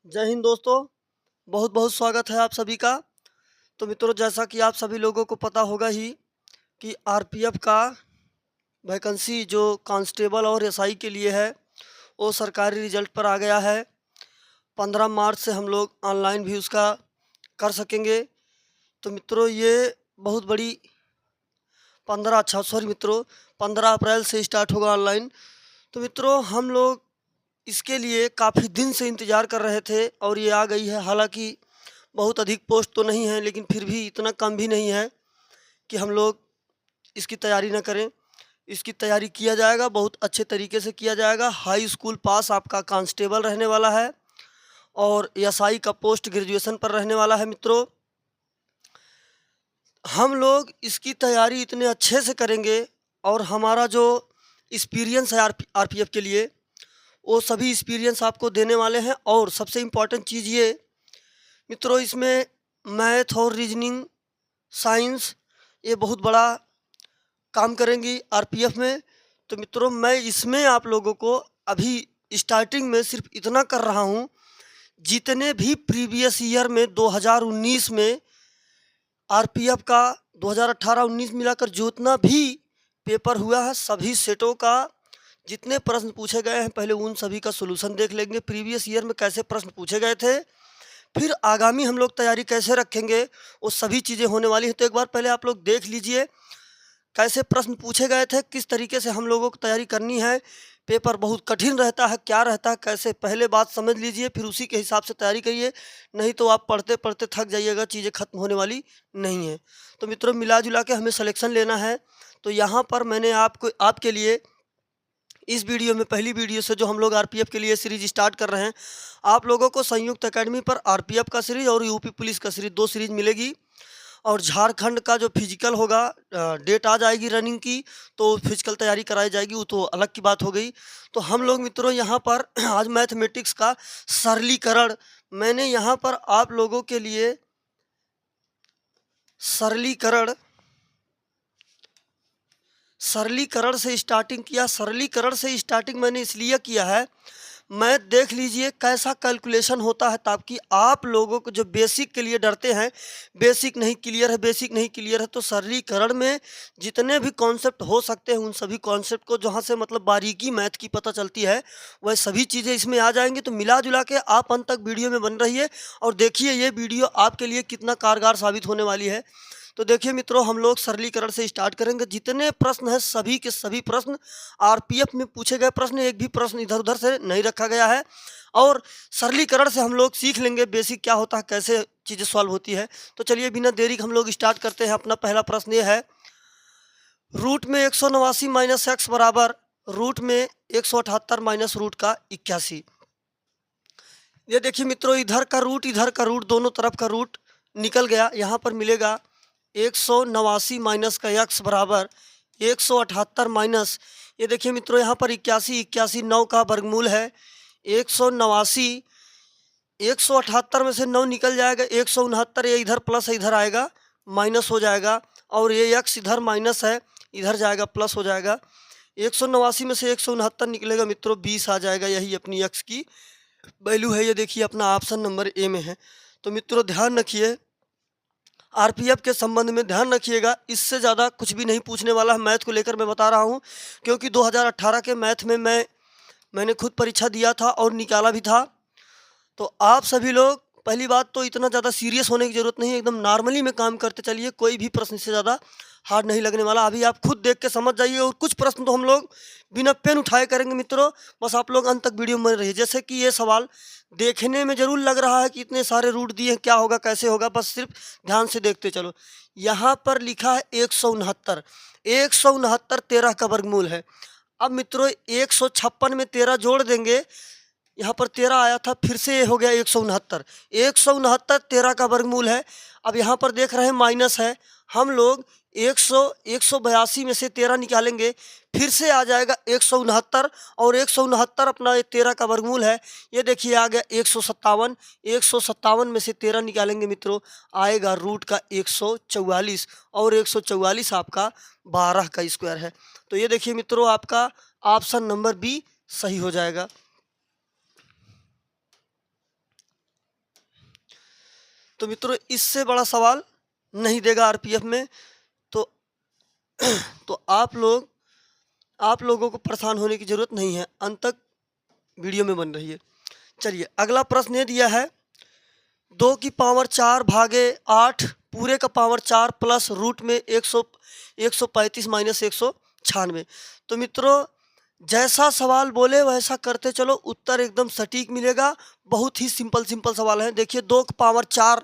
जय हिंद दोस्तों, बहुत बहुत स्वागत है आप सभी का। तो मित्रों, जैसा कि आप सभी लोगों को पता होगा ही कि आरपीएफ का वैकेंसी जो कांस्टेबल और एसआई के लिए है वो सरकारी रिजल्ट पर आ गया है। 15 मार्च से हम लोग ऑनलाइन भी उसका कर सकेंगे। तो मित्रों, ये बहुत बड़ी 15 अप्रैल से स्टार्ट होगा ऑनलाइन। तो मित्रों, हम लोग इसके लिए काफ़ी दिन से इंतज़ार कर रहे थे और ये आ गई है। हालांकि बहुत अधिक पोस्ट तो नहीं है, लेकिन फिर भी इतना कम भी नहीं है कि हम लोग इसकी तैयारी ना करें। इसकी तैयारी किया जाएगा, बहुत अच्छे तरीके से किया जाएगा। हाई स्कूल पास आपका कांस्टेबल रहने वाला है और एसआई का पोस्ट ग्रेजुएशन पर रहने वाला है। मित्रों, हम लोग इसकी तैयारी इतने अच्छे से करेंगे और हमारा जो एक्सपीरियंस है आरपीएफ के लिए, वो सभी एक्सपीरियंस आपको देने वाले हैं। और सबसे इम्पॉर्टेंट चीज़ ये मित्रों, इसमें मैथ और रीजनिंग, साइंस, ये बहुत बड़ा काम करेंगी आरपीएफ में। तो मित्रों, मैं इसमें आप लोगों को अभी स्टार्टिंग में सिर्फ इतना कर रहा हूँ, जितने भी प्रीवियस ईयर में 2019 में आरपीएफ का 2018-19 मिलाकर जितना भी पेपर हुआ है, सभी सेटों का जितने प्रश्न पूछे गए हैं, पहले उन सभी का सोल्यूशन देख लेंगे। प्रीवियस ईयर में कैसे प्रश्न पूछे गए थे, फिर आगामी हम लोग तैयारी कैसे रखेंगे, वो सभी चीज़ें होने वाली हैं। तो एक बार पहले आप लोग देख लीजिए कैसे प्रश्न पूछे गए थे, किस तरीके से हम लोगों को तैयारी करनी है। पेपर बहुत कठिन रहता है, क्या रहता है, कैसे, पहले बात समझ लीजिए, फिर उसी के हिसाब से तैयारी करिए। नहीं तो आप पढ़ते पढ़ते थक जाइएगा, चीज़ें खत्म होने वाली नहीं है। तो मित्रों, मिला जुला के हमें सिलेक्शन लेना है। तो यहाँ पर मैंने आपके लिए इस वीडियो में, पहली वीडियो से जो हम लोग आरपीएफ के लिए सीरीज स्टार्ट कर रहे हैं, आप लोगों को संयुक्त एकेडमी पर आरपीएफ का सीरीज और यूपी पुलिस का सीरीज, 2 सीरीज मिलेगी। और झारखंड का जो फिजिकल होगा, डेट आ जाएगी रनिंग की, तो फिजिकल तैयारी कराई जाएगी, वो तो अलग की बात हो गई। तो हम लोग मित्रों यहाँ पर आज मैथमेटिक्स का सरलीकरण, मैंने यहाँ पर आप लोगों के लिए सरलीकरण सरलीकरण से स्टार्टिंग किया। सरलीकरण से स्टार्टिंग मैंने इसलिए किया है, मैथ देख लीजिए कैसा कैलकुलेशन होता है, ताकि आप लोगों को जो बेसिक के लिए डरते हैं, बेसिक नहीं क्लियर है, बेसिक नहीं क्लियर है, तो सरलीकरण में जितने भी कॉन्सेप्ट हो सकते हैं, उन सभी कॉन्सेप्ट को जहाँ से मतलब बारीकी मैथ की पता चलती है, वह सभी चीज़ें इसमें आ जाएंगी। तो मिला जुला के आप अंत तक वीडियो में बन रहिए और देखिए ये वीडियो आपके लिए कितना कारगर साबित होने वाली है। तो देखिए मित्रों, हम लोग सरलीकरण से स्टार्ट करेंगे। जितने प्रश्न हैं, सभी के सभी प्रश्न आरपीएफ में पूछे गए प्रश्न, एक भी प्रश्न इधर उधर से नहीं रखा गया है। और सरलीकरण से हम लोग सीख लेंगे बेसिक क्या होता है, कैसे चीज़ें सॉल्व होती है। तो चलिए बिना देरी के हम लोग स्टार्ट करते हैं। अपना पहला प्रश्न ये है, रूट में 189 माइनस एक्स बराबर रूट में 178 माइनस रूट का 81। ये देखिए मित्रों, इधर का रूट, इधर का रूट, दोनों तरफ का रूट निकल गया। यहाँ पर मिलेगा 189 माइनस का एक्स बराबर 178 माइनस, ये देखिए मित्रों, यहाँ पर 81, 81 9 का वर्गमूल है। 189, 178 में से 9 निकल जाएगा, 169, ये इधर प्लस है, इधर आएगा माइनस हो जाएगा। और ये एक्स इधर माइनस है, इधर जाएगा प्लस हो जाएगा। 189 में से 169 निकलेगा मित्रों, 20 आ जाएगा। यही अपनी एक्स की वैल्यू है। ये देखिए अपना ऑप्शन नंबर ए में है। तो मित्रों ध्यान रखिए, आरपीएफ के संबंध में ध्यान रखिएगा, इससे ज़्यादा कुछ भी नहीं पूछने वाला है। मैथ को लेकर मैं बता रहा हूँ, क्योंकि 2018 के मैथ में मैंने खुद परीक्षा दिया था और निकाला भी था। तो आप सभी लोग, पहली बात तो इतना ज़्यादा सीरियस होने की ज़रूरत नहीं है, एकदम नॉर्मली में काम करते चलिए। कोई भी प्रश्न से ज़्यादा हार्ड नहीं लगने वाला। अभी आप खुद देख के समझ जाइए। और कुछ प्रश्न तो हम लोग बिना पेन उठाए करेंगे मित्रों, बस आप लोग अंत तक वीडियो में बने रहिए। जैसे कि ये सवाल देखने में ज़रूर लग रहा है कि इतने सारे रूट दिए हैं, क्या होगा, कैसे होगा, बस सिर्फ ध्यान से देखते चलो। यहाँ पर लिखा है 169, 169 13 का वर्गमूल है। अब मित्रों 156 में 13 जोड़ देंगे, यहाँ पर 13 आया था, फिर से ये हो गया 169, 169 13 का वर्गमूल है। अब यहाँ पर देख रहे हैं माइनस है, हम लोग 182 में से 13 निकालेंगे, फिर से आ जाएगा 169, और 169 अपना 13 का वर्गमूल है। ये देखिए आ गया 157, 157 में से 13 निकालेंगे मित्रों, आएगा रूट का 144, और 144 आपका 12 का स्क्वायर है। तो ये देखिए मित्रों, आपका ऑप्शन नंबर बी सही हो जाएगा। तो मित्रों इससे बड़ा सवाल नहीं देगा आरपीएफ में। तो तो आप लोगों को परेशान होने की ज़रूरत नहीं है, अंत तक वीडियो में बन रही है। चलिए अगला प्रश्न ये दिया है 2 की पावर 4 भागे 8 पूरे का पावर 4 प्लस रूट में 135 माइनस 196। तो मित्रों जैसा सवाल बोले वैसा करते चलो, उत्तर एकदम सटीक मिलेगा। बहुत ही सिंपल सवाल है। देखिए 2 की पावर 4,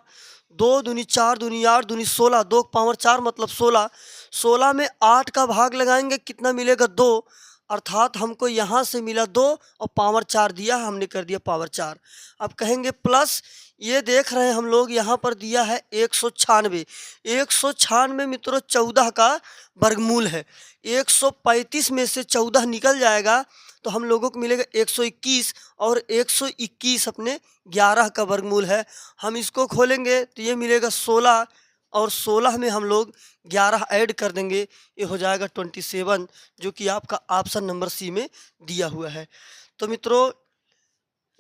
2 दूनी 4 दूनी 8 दूनी 16, 2 की पावर 4 मतलब 16, 16 में 8 का भाग लगाएंगे कितना मिलेगा 2, अर्थात हमको यहाँ से मिला 2 और पावर 4 दिया, हमने कर दिया पावर 4। अब कहेंगे प्लस, ये देख रहे हैं हम लोग यहाँ पर दिया है 196। 196 मित्रों 14 का वर्गमूल है। 135 में से 14 निकल जाएगा तो हम लोगों को मिलेगा 121, और 121 अपने 11 का वर्गमूल है। हम इसको खोलेंगे तो ये मिलेगा 16, और 16 में हम लोग 11 ऐड कर देंगे, ये हो जाएगा 27, जो कि आपका ऑप्शन नंबर सी में दिया हुआ है। तो मित्रों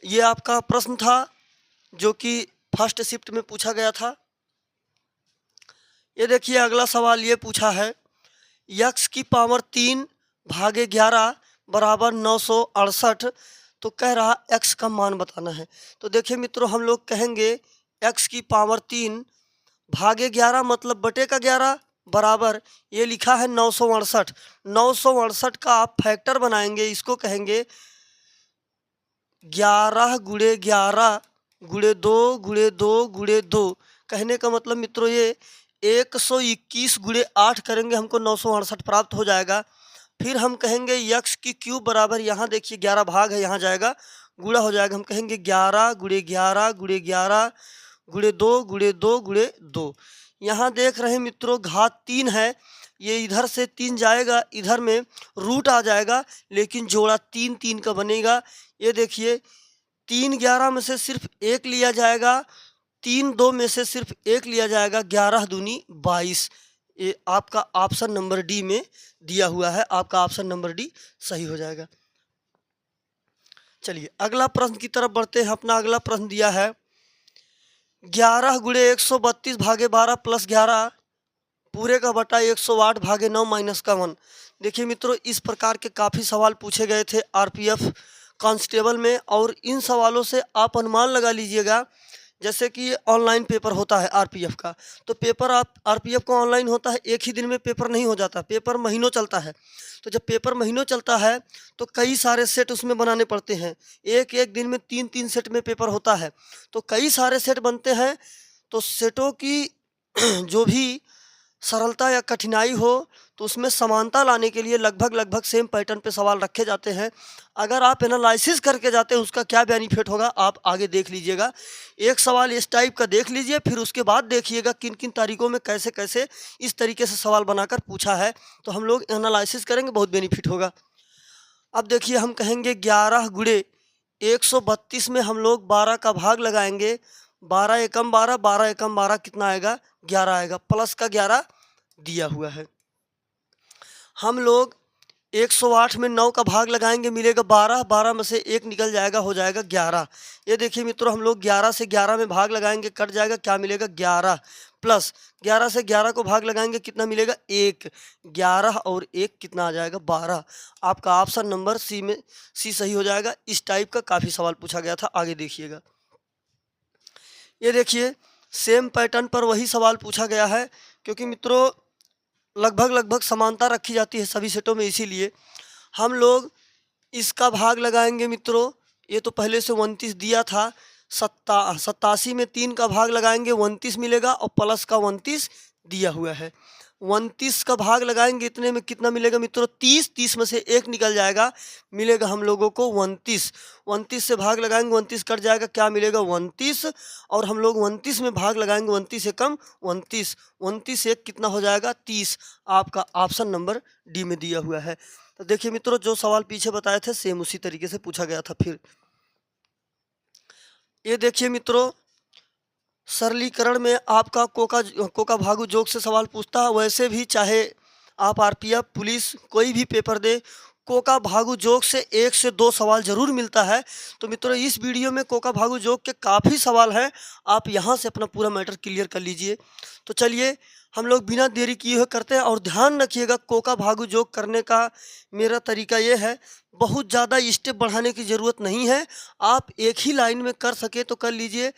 ये आपका प्रश्न था जो कि फर्स्ट शिफ्ट में पूछा गया था। ये देखिए अगला सवाल ये पूछा है x की पावर 3 भागे 11 बराबर 968। तो कह रहा x का मान बताना है। तो देखिए मित्रों हम लोग कहेंगे x की पावर 3 भागे 11 मतलब बटे का 11 बराबर, ये लिखा है 968। 968 का आप फैक्टर बनाएंगे, इसको कहेंगे 11 गुणे 11 गुणे 2 गुणे 2 गुणे 2। कहने का मतलब मित्रों ये 121 गुणे 8 करेंगे, हमको 968 प्राप्त हो जाएगा। फिर हम कहेंगे यक्स की क्यूब बराबर, यहाँ देखिए 11 भाग है, यहाँ जाएगा गुणा हो जाएगा। हम कहेंगे 11 गुणे 11 गुणे 11 गुणे 2 गुणे 2 गुणे 2। यहाँ देख रहे हैं मित्रों घात 3 है, ये इधर से 3 जाएगा, इधर में रूट आ जाएगा, लेकिन जोड़ा 3 3 का बनेगा। ये देखिए 3 11 में से सिर्फ 1 लिया जाएगा, 3 2 में से सिर्फ 1 लिया जाएगा, 11 दूनी 22। ये आपका ऑप्शन नंबर डी में दिया हुआ है, आपका ऑप्शन नंबर डी सही हो जाएगा। चलिए अगला प्रश्न की तरफ बढ़ते हैं। अपना अगला प्रश्न दिया है 11 गुणे 132 भागे 12 प्लस 11 पूरे का बटा 108 भागे 9 माइनस का 1। देखिए मित्रों इस प्रकार के काफ़ी सवाल पूछे गए थे आरपीएफ कांस्टेबल में, और इन सवालों से आप अनुमान लगा लीजिएगा। जैसे कि ऑनलाइन पेपर होता है आरपीएफ का, तो पेपर आप आरपीएफ का ऑनलाइन होता है, एक ही दिन में पेपर नहीं हो जाता, पेपर महीनों चलता है। तो जब पेपर महीनों चलता है तो कई सारे सेट उसमें बनाने पड़ते हैं। एक एक दिन में 3 3 सेट में पेपर होता है, तो कई सारे सेट बनते हैं। तो सेटों की जो भी सरलता या कठिनाई हो तो उसमें समानता लाने के लिए लगभग सेम पैटर्न पे सवाल रखे जाते हैं। अगर आप एनालिसिस करके जाते हैं उसका क्या बेनिफिट होगा आप आगे देख लीजिएगा। एक सवाल इस टाइप का देख लीजिए, फिर उसके बाद देखिएगा किन किन तारीखों में कैसे कैसे इस तरीके से सवाल बनाकर पूछा है, तो हम लोग एनालिसिस करेंगे, बहुत बेनिफिट होगा। अब देखिए हम कहेंगे 11 गुणे 132 में हम लोग 12 का भाग लगाएंगे, 12 एकम 12, 12 एकम 12 कितना आएगा 11 आएगा, प्लस का 11 दिया हुआ है। हम लोग 108 में 9 का भाग लगाएंगे, मिलेगा 12, 12 में से 1 निकल जाएगा, हो जाएगा 11। ये देखिए मित्रों हम लोग 11 से 11 में भाग लगाएंगे, कट जाएगा, क्या मिलेगा 11, प्लस 11 से 11 को भाग लगाएंगे कितना मिलेगा 1, 11 और 1 कितना आ जाएगा 12। आपका ऑप्शन नंबर सी में सी सही हो जाएगा। इस टाइप का काफ़ी सवाल पूछा गया था, आगे देखिएगा। ये देखिए सेम पैटर्न पर वही सवाल पूछा गया है, क्योंकि मित्रों लगभग समानता रखी जाती है सभी सेटों में, इसीलिए हम लोग इसका भाग लगाएंगे मित्रों। ये तो पहले से 29 दिया था, 87 में 3 का भाग लगाएंगे 29 मिलेगा, और प्लस का 29 दिया हुआ है। 29 का भाग लगाएंगे इतने में कितना मिलेगा मित्रों 30, 30 में से 1 निकल जाएगा, मिलेगा हम लोगों को 29। 29 से भाग लगाएंगे 29 कट जाएगा, क्या मिलेगा 29, और हम लोग 29 में भाग लगाएंगे 29 से कम 29, 29 से 1 कितना हो जाएगा 30। आपका ऑप्शन नंबर डी में दिया हुआ है। तो देखिए मित्रों जो सवाल पीछे बताए थे सेम उसी तरीके से पूछा गया था। फिर ये देखिए मित्रों सरलीकरण में आपका कोका भागु जोक से सवाल पूछता है। वैसे भी चाहे आप आरपीएफ पुलिस कोई भी पेपर दे, कोका भागु जोक से 1 से 2 सवाल ज़रूर मिलता है। तो मित्रों इस वीडियो में कोका भागु जोक के काफ़ी सवाल हैं, आप यहाँ से अपना पूरा मैटर क्लियर कर लीजिए। तो चलिए हम लोग बिना देरी किए हुए करते हैं। और ध्यान रखिएगा, कोका भागु जोक करने का मेरा तरीका ये है, बहुत ज़्यादा स्टेप बढ़ाने की ज़रूरत नहीं है। आप एक ही लाइन में कर सके तो कर लीजिए।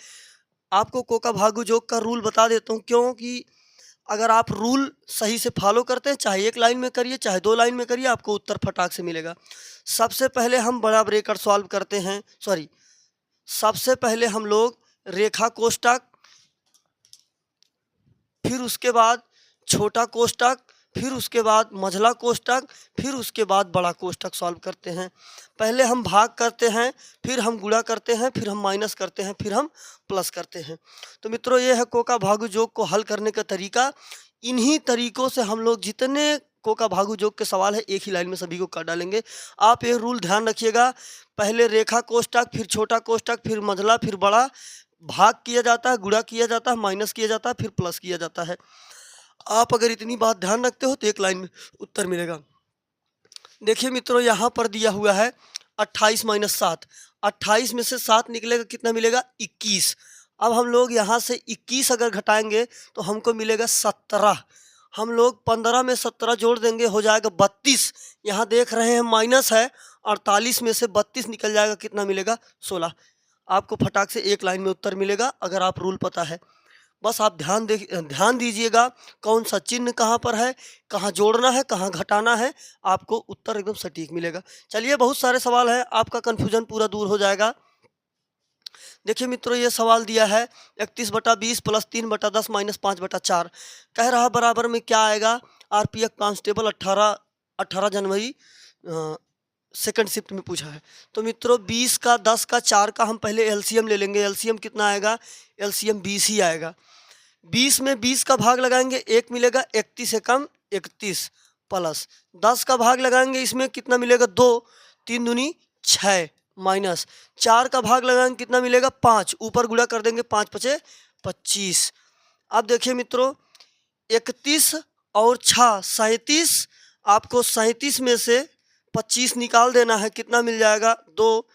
आपको कोका भागु जोक का रूल बता देता हूँ, क्योंकि अगर आप रूल सही से फॉलो करते हैं, चाहे 1 लाइन में करिए चाहे 2 लाइन में करिए, आपको उत्तर फटाक से मिलेगा। सबसे पहले हम बड़ा ब्रेकर सॉल्व करते हैं, सबसे पहले हम लोग रेखा कोष्ठक, फिर उसके बाद छोटा कोष्ठक, फिर उसके बाद मझला कोष्ठक, फिर उसके बाद बड़ा कोष्ठक सॉल्व करते हैं। पहले हम भाग करते हैं, फिर हम गुणा करते हैं, फिर हम माइनस करते हैं, फिर हम प्लस करते हैं। तो मित्रों ये है कोका भागु जोक को हल करने का तरीका। इन्हीं तरीकों से हम लोग जितने कोका भागु जोक के सवाल है एक ही लाइन में सभी को कर डालेंगे। आप ये रूल ध्यान रखिएगा, पहले रेखा कोष्ठक, फिर छोटा कोष्ठक, फिर मझला, फिर बड़ा, भाग किया जाता है, गुणा किया जाता है, माइनस किया जाता है, फिर प्लस किया जाता है। आप अगर इतनी बात ध्यान रखते हो तो 1 लाइन में उत्तर मिलेगा। देखिए मित्रों यहाँ पर दिया हुआ है 28 - 7। 28 में से 7 निकलेगा, कितना मिलेगा? 21। अब हम लोग यहाँ से 21 अगर घटाएंगे तो हमको मिलेगा 17। हम लोग 15 में 17 जोड़ देंगे, हो जाएगा 32। यहाँ देख रहे हैं माइनस है, 48 में से 32 निकल जाएगा, कितना मिलेगा? 16। आपको फटाक से 1 लाइन में उत्तर मिलेगा अगर आप रूल पता है। बस आप ध्यान दीजिएगा कौन सा चिन्ह कहाँ पर है, कहाँ जोड़ना है, कहाँ घटाना है, आपको उत्तर एकदम सटीक मिलेगा। चलिए बहुत सारे सवाल हैं, आपका कन्फ्यूजन पूरा दूर हो जाएगा। देखिए मित्रों ये सवाल दिया है 31/20 + 3/10 - 5/4 कह रहा बराबर में क्या आएगा? आरपीएफ कांस्टेबल 18 जनवरी सेकंड शिफ्ट में पूछा है। तो मित्रों 20 का, 10 का, 4 का हम पहले एलसीएम ले लेंगे। एलसीएम कितना आएगा? एलसीएम 20 ही आएगा। 20 में 20 का भाग लगाएंगे, 1 मिलेगा, 31 से कम 31 प्लस 10 का भाग लगाएंगे, इसमें कितना मिलेगा? 2, 3 दूनी 6 माइनस 4 का भाग लगाएंगे, कितना मिलेगा? 5, ऊपर गुणा कर देंगे, 5 × 5 = 25। अब देखिए मित्रों 31 और 6 37, आपको 37 में से 25 निकाल देना है, कितना मिल जाएगा? 2,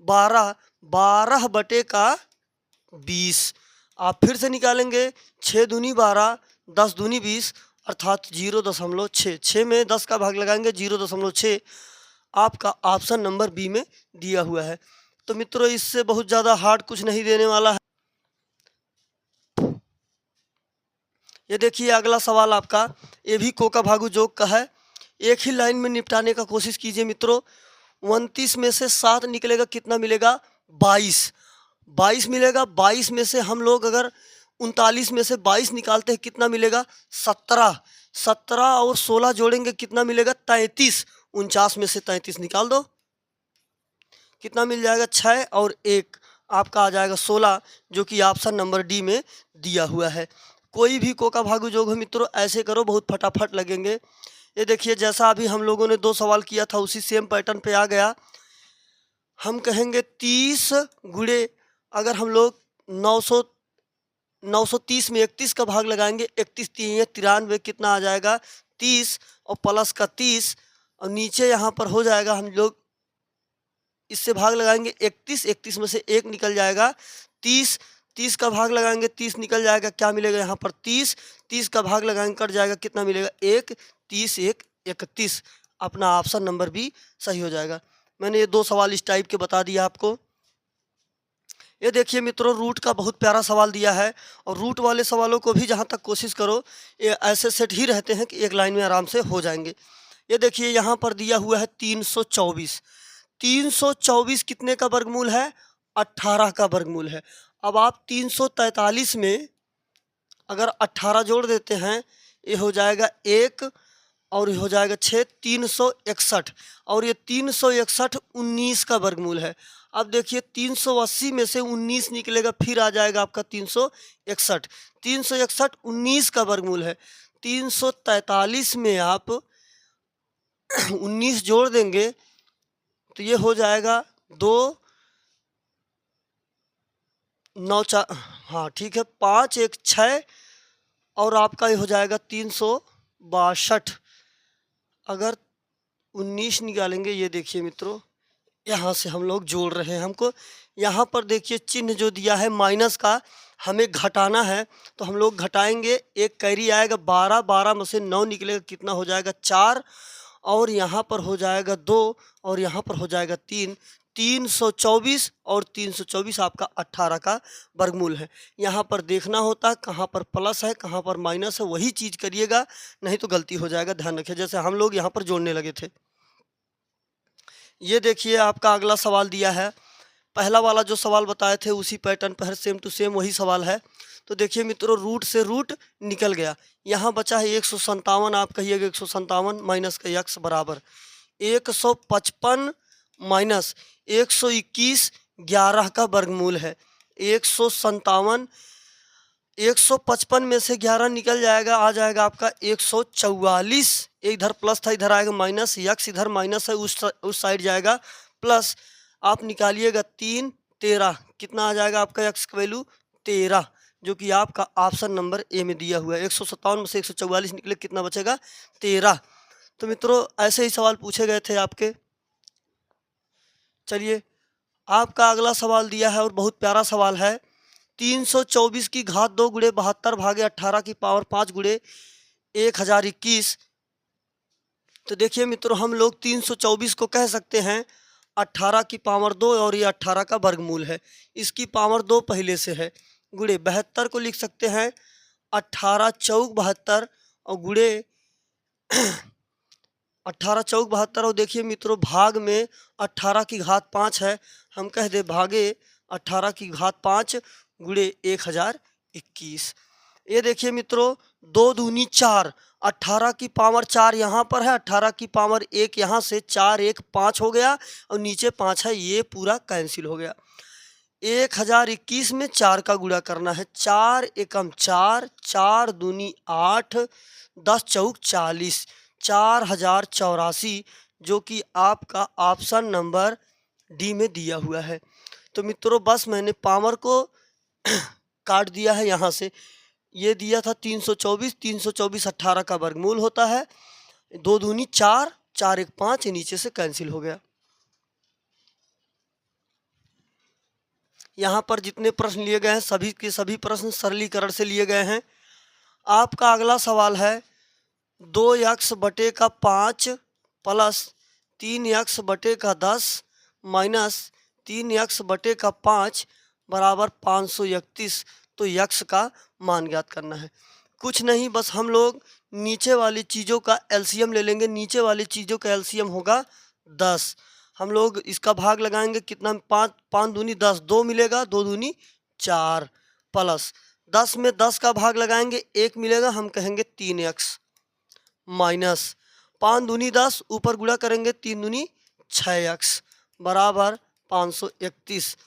12, 12/20। आप फिर से निकालेंगे, 6 दूनी 12, 10 दूनी 20, अर्थात 0.6। 6 में 10 का भाग लगाएंगे, 0.6। आपका ऑप्शन नंबर बी में दिया हुआ है। तो मित्रों इससे बहुत ज़्यादा हार्ड कुछ नहीं देने वाला है। ये देखिए अगला सवाल आपका, ये भी कोका भागु जोक का है। एक ही लाइन में निपटाने का कोशिश कीजिए मित्रों। 29 में से 7 निकलेगा, कितना मिलेगा? 22। 22 मिलेगा। 22 में से हम लोग अगर 39 में से 22 निकालते हैं, कितना मिलेगा? 17। 17 और 16 जोड़ेंगे, कितना मिलेगा? 33। 49 में से 33 निकाल दो, कितना मिल जाएगा? 6 और 1, आपका आ जाएगा 16, जो कि ऑप्शन नंबर डी में दिया हुआ है। कोई भी कोका भागु जोग हो मित्रों ऐसे करो, बहुत फटाफट लगेंगे। ये देखिए जैसा अभी हम लोगों ने 2 सवाल किया था उसी सेम पैटर्न पे आ गया। हम कहेंगे 30 गुणे, अगर हम लोग 930 में 31 का भाग लगाएंगे, 31 × 3 = 93, कितना आ जाएगा? 30 और प्लस का 30, और नीचे यहाँ पर हो जाएगा, हम लोग इससे भाग लगाएंगे 31, 31 में से 1 निकल जाएगा, 30, 30 का भाग लगाएंगे, 30 निकल जाएगा, क्या मिलेगा यहाँ पर? 30, 30 का भाग लगाएंगे, कट जाएगा, कितना मिलेगा? 1, 30, 1, 31। अपना ऑप्शन नंबर बी सही हो जाएगा। मैंने ये 2 सवाल इस टाइप के बता दिया आपको। ये देखिए मित्रों रूट का बहुत प्यारा सवाल दिया है, और रूट वाले सवालों को भी जहाँ तक कोशिश करो ये ऐसे सेट ही रहते हैं कि 1 लाइन में आराम से हो जाएंगे। ये देखिए यहाँ पर दिया हुआ है 324। 324 कितने का वर्गमूल है? 18 का वर्गमूल है। अब आप 343 में अगर 18 जोड़ देते हैं, ये हो जाएगा 1 और ये हो जाएगा 6, 361, और ये 361 19 का वर्गमूल है। अब देखिए 380 में से 19 निकलेगा, फिर आ जाएगा आपका 361। 361 19 का वर्गमूल है। 343 में आप 19 जोड़ देंगे तो ये हो जाएगा 2, 9, 4, हाँ ठीक है, 5, 1, 6, और आपका ये हो जाएगा 362। अगर 19 निकालेंगे। ये देखिए मित्रों, यहाँ से हम लोग जोड़ रहे हैं। हमको यहाँ पर देखिए चिन्ह जो दिया है माइनस का, हमें घटाना है तो हम लोग घटाएंगे। एक कैरी आएगा 12, 12 में से 9 निकलेगा, कितना हो जाएगा 4, और यहाँ पर हो जाएगा 2, और यहाँ पर हो जाएगा 3। 324 और 324 आपका 18 का वर्गमूल है। यहाँ पर देखना होता है कहाँ पर प्लस है कहाँ पर माइनस है, वही चीज़ करिएगा, नहीं तो गलती हो जाएगा। ध्यान रखिए, जैसे हम लोग यहाँ पर जोड़ने लगे थे। ये देखिए आपका अगला सवाल दिया है। पहला वाला जो सवाल बताए थे उसी पैटर्न पर सेम टू सेम वही सवाल है। तो देखिए मित्रों, रूट से रूट निकल गया, यहाँ बचा है 157। आप कहिएगा 157 माइनस का यक्स बराबर 155 माइनस 121, 11 का वर्गमूल है 157। 155 में से 11 निकल जाएगा, आ जाएगा आपका 144। इधर प्लस था, इधर आएगा माइनस, यक्स इधर माइनस है, उस साइड जाएगा प्लस। आप निकालिएगा 3, 13, कितना आ जाएगा आपका यक्स का वैल्यू 13, जो कि आपका ऑप्शन नंबर ए में दिया हुआ है। 157 में से 144 निकले, कितना बचेगा 13। तो मित्रों ऐसे ही सवाल पूछे गए थे आपके। चलिए आपका अगला सवाल दिया है और बहुत प्यारा सवाल है। 324 की घात 2 गुणे 72 भागे 18 की पावर 5 गुणे 1021। तो देखिए मित्रों, हम लोग 324 को कह सकते हैं 18 की पावर 2, और ये 18 का वर्गमूल है। इसकी पावर 2 पहले से है, गुणे 72 को लिख सकते हैं 18 चौक 72, और गुणे 18 चौक 72, और देखिए मित्रों भाग में 18 की घात 5 है, हम कह दे भागे 18 की घात 5 गुणे 1021। ये देखिए मित्रों 2 दूनी 4, 18 की पावर 4 यहाँ पर है, 18 की पावर 1 यहाँ से, 4 1 5 हो गया, और नीचे 5 है, ये पूरा कैंसिल हो गया। 1021 में 4 का गुणा करना है, 4 एकम 4, 4 दूनी 8, 10 चौक 40, 4084, जो कि आपका ऑप्शन नंबर डी में दिया हुआ है। तो मित्रों बस मैंने पावर को काट दिया है यहाँ से। ये दिया था 324, 324 18 का वर्गमूल होता है, 2 दूनी 4, 4 1 5, नीचे से कैंसिल हो गया। यहाँ पर जितने प्रश्न लिए गए हैं सभी के सभी प्रश्न सरलीकरण से लिए गए हैं। आपका अगला सवाल है 2x बटे का 5 प्लस 3x बटे का 10 माइनस 3x बटे का 5 बराबर 531। तो यक्स का मान ज्ञात करना है। कुछ नहीं, बस हम लोग नीचे वाली चीज़ों का एलसीएम ले लेंगे। नीचे वाली चीज़ों का एलसीएम होगा 10। हम लोग इसका भाग लगाएंगे, कितना 5, 5 दूनी 10, 2 मिलेगा, 2 दूनी 4, प्लस 10 में 10 का भाग लगाएंगे, 1 मिलेगा, हम कहेंगे 3x, माइनस 5 दूनी 10, ऊपर गुणा करेंगे 3 दूनी 6x बराबर 531।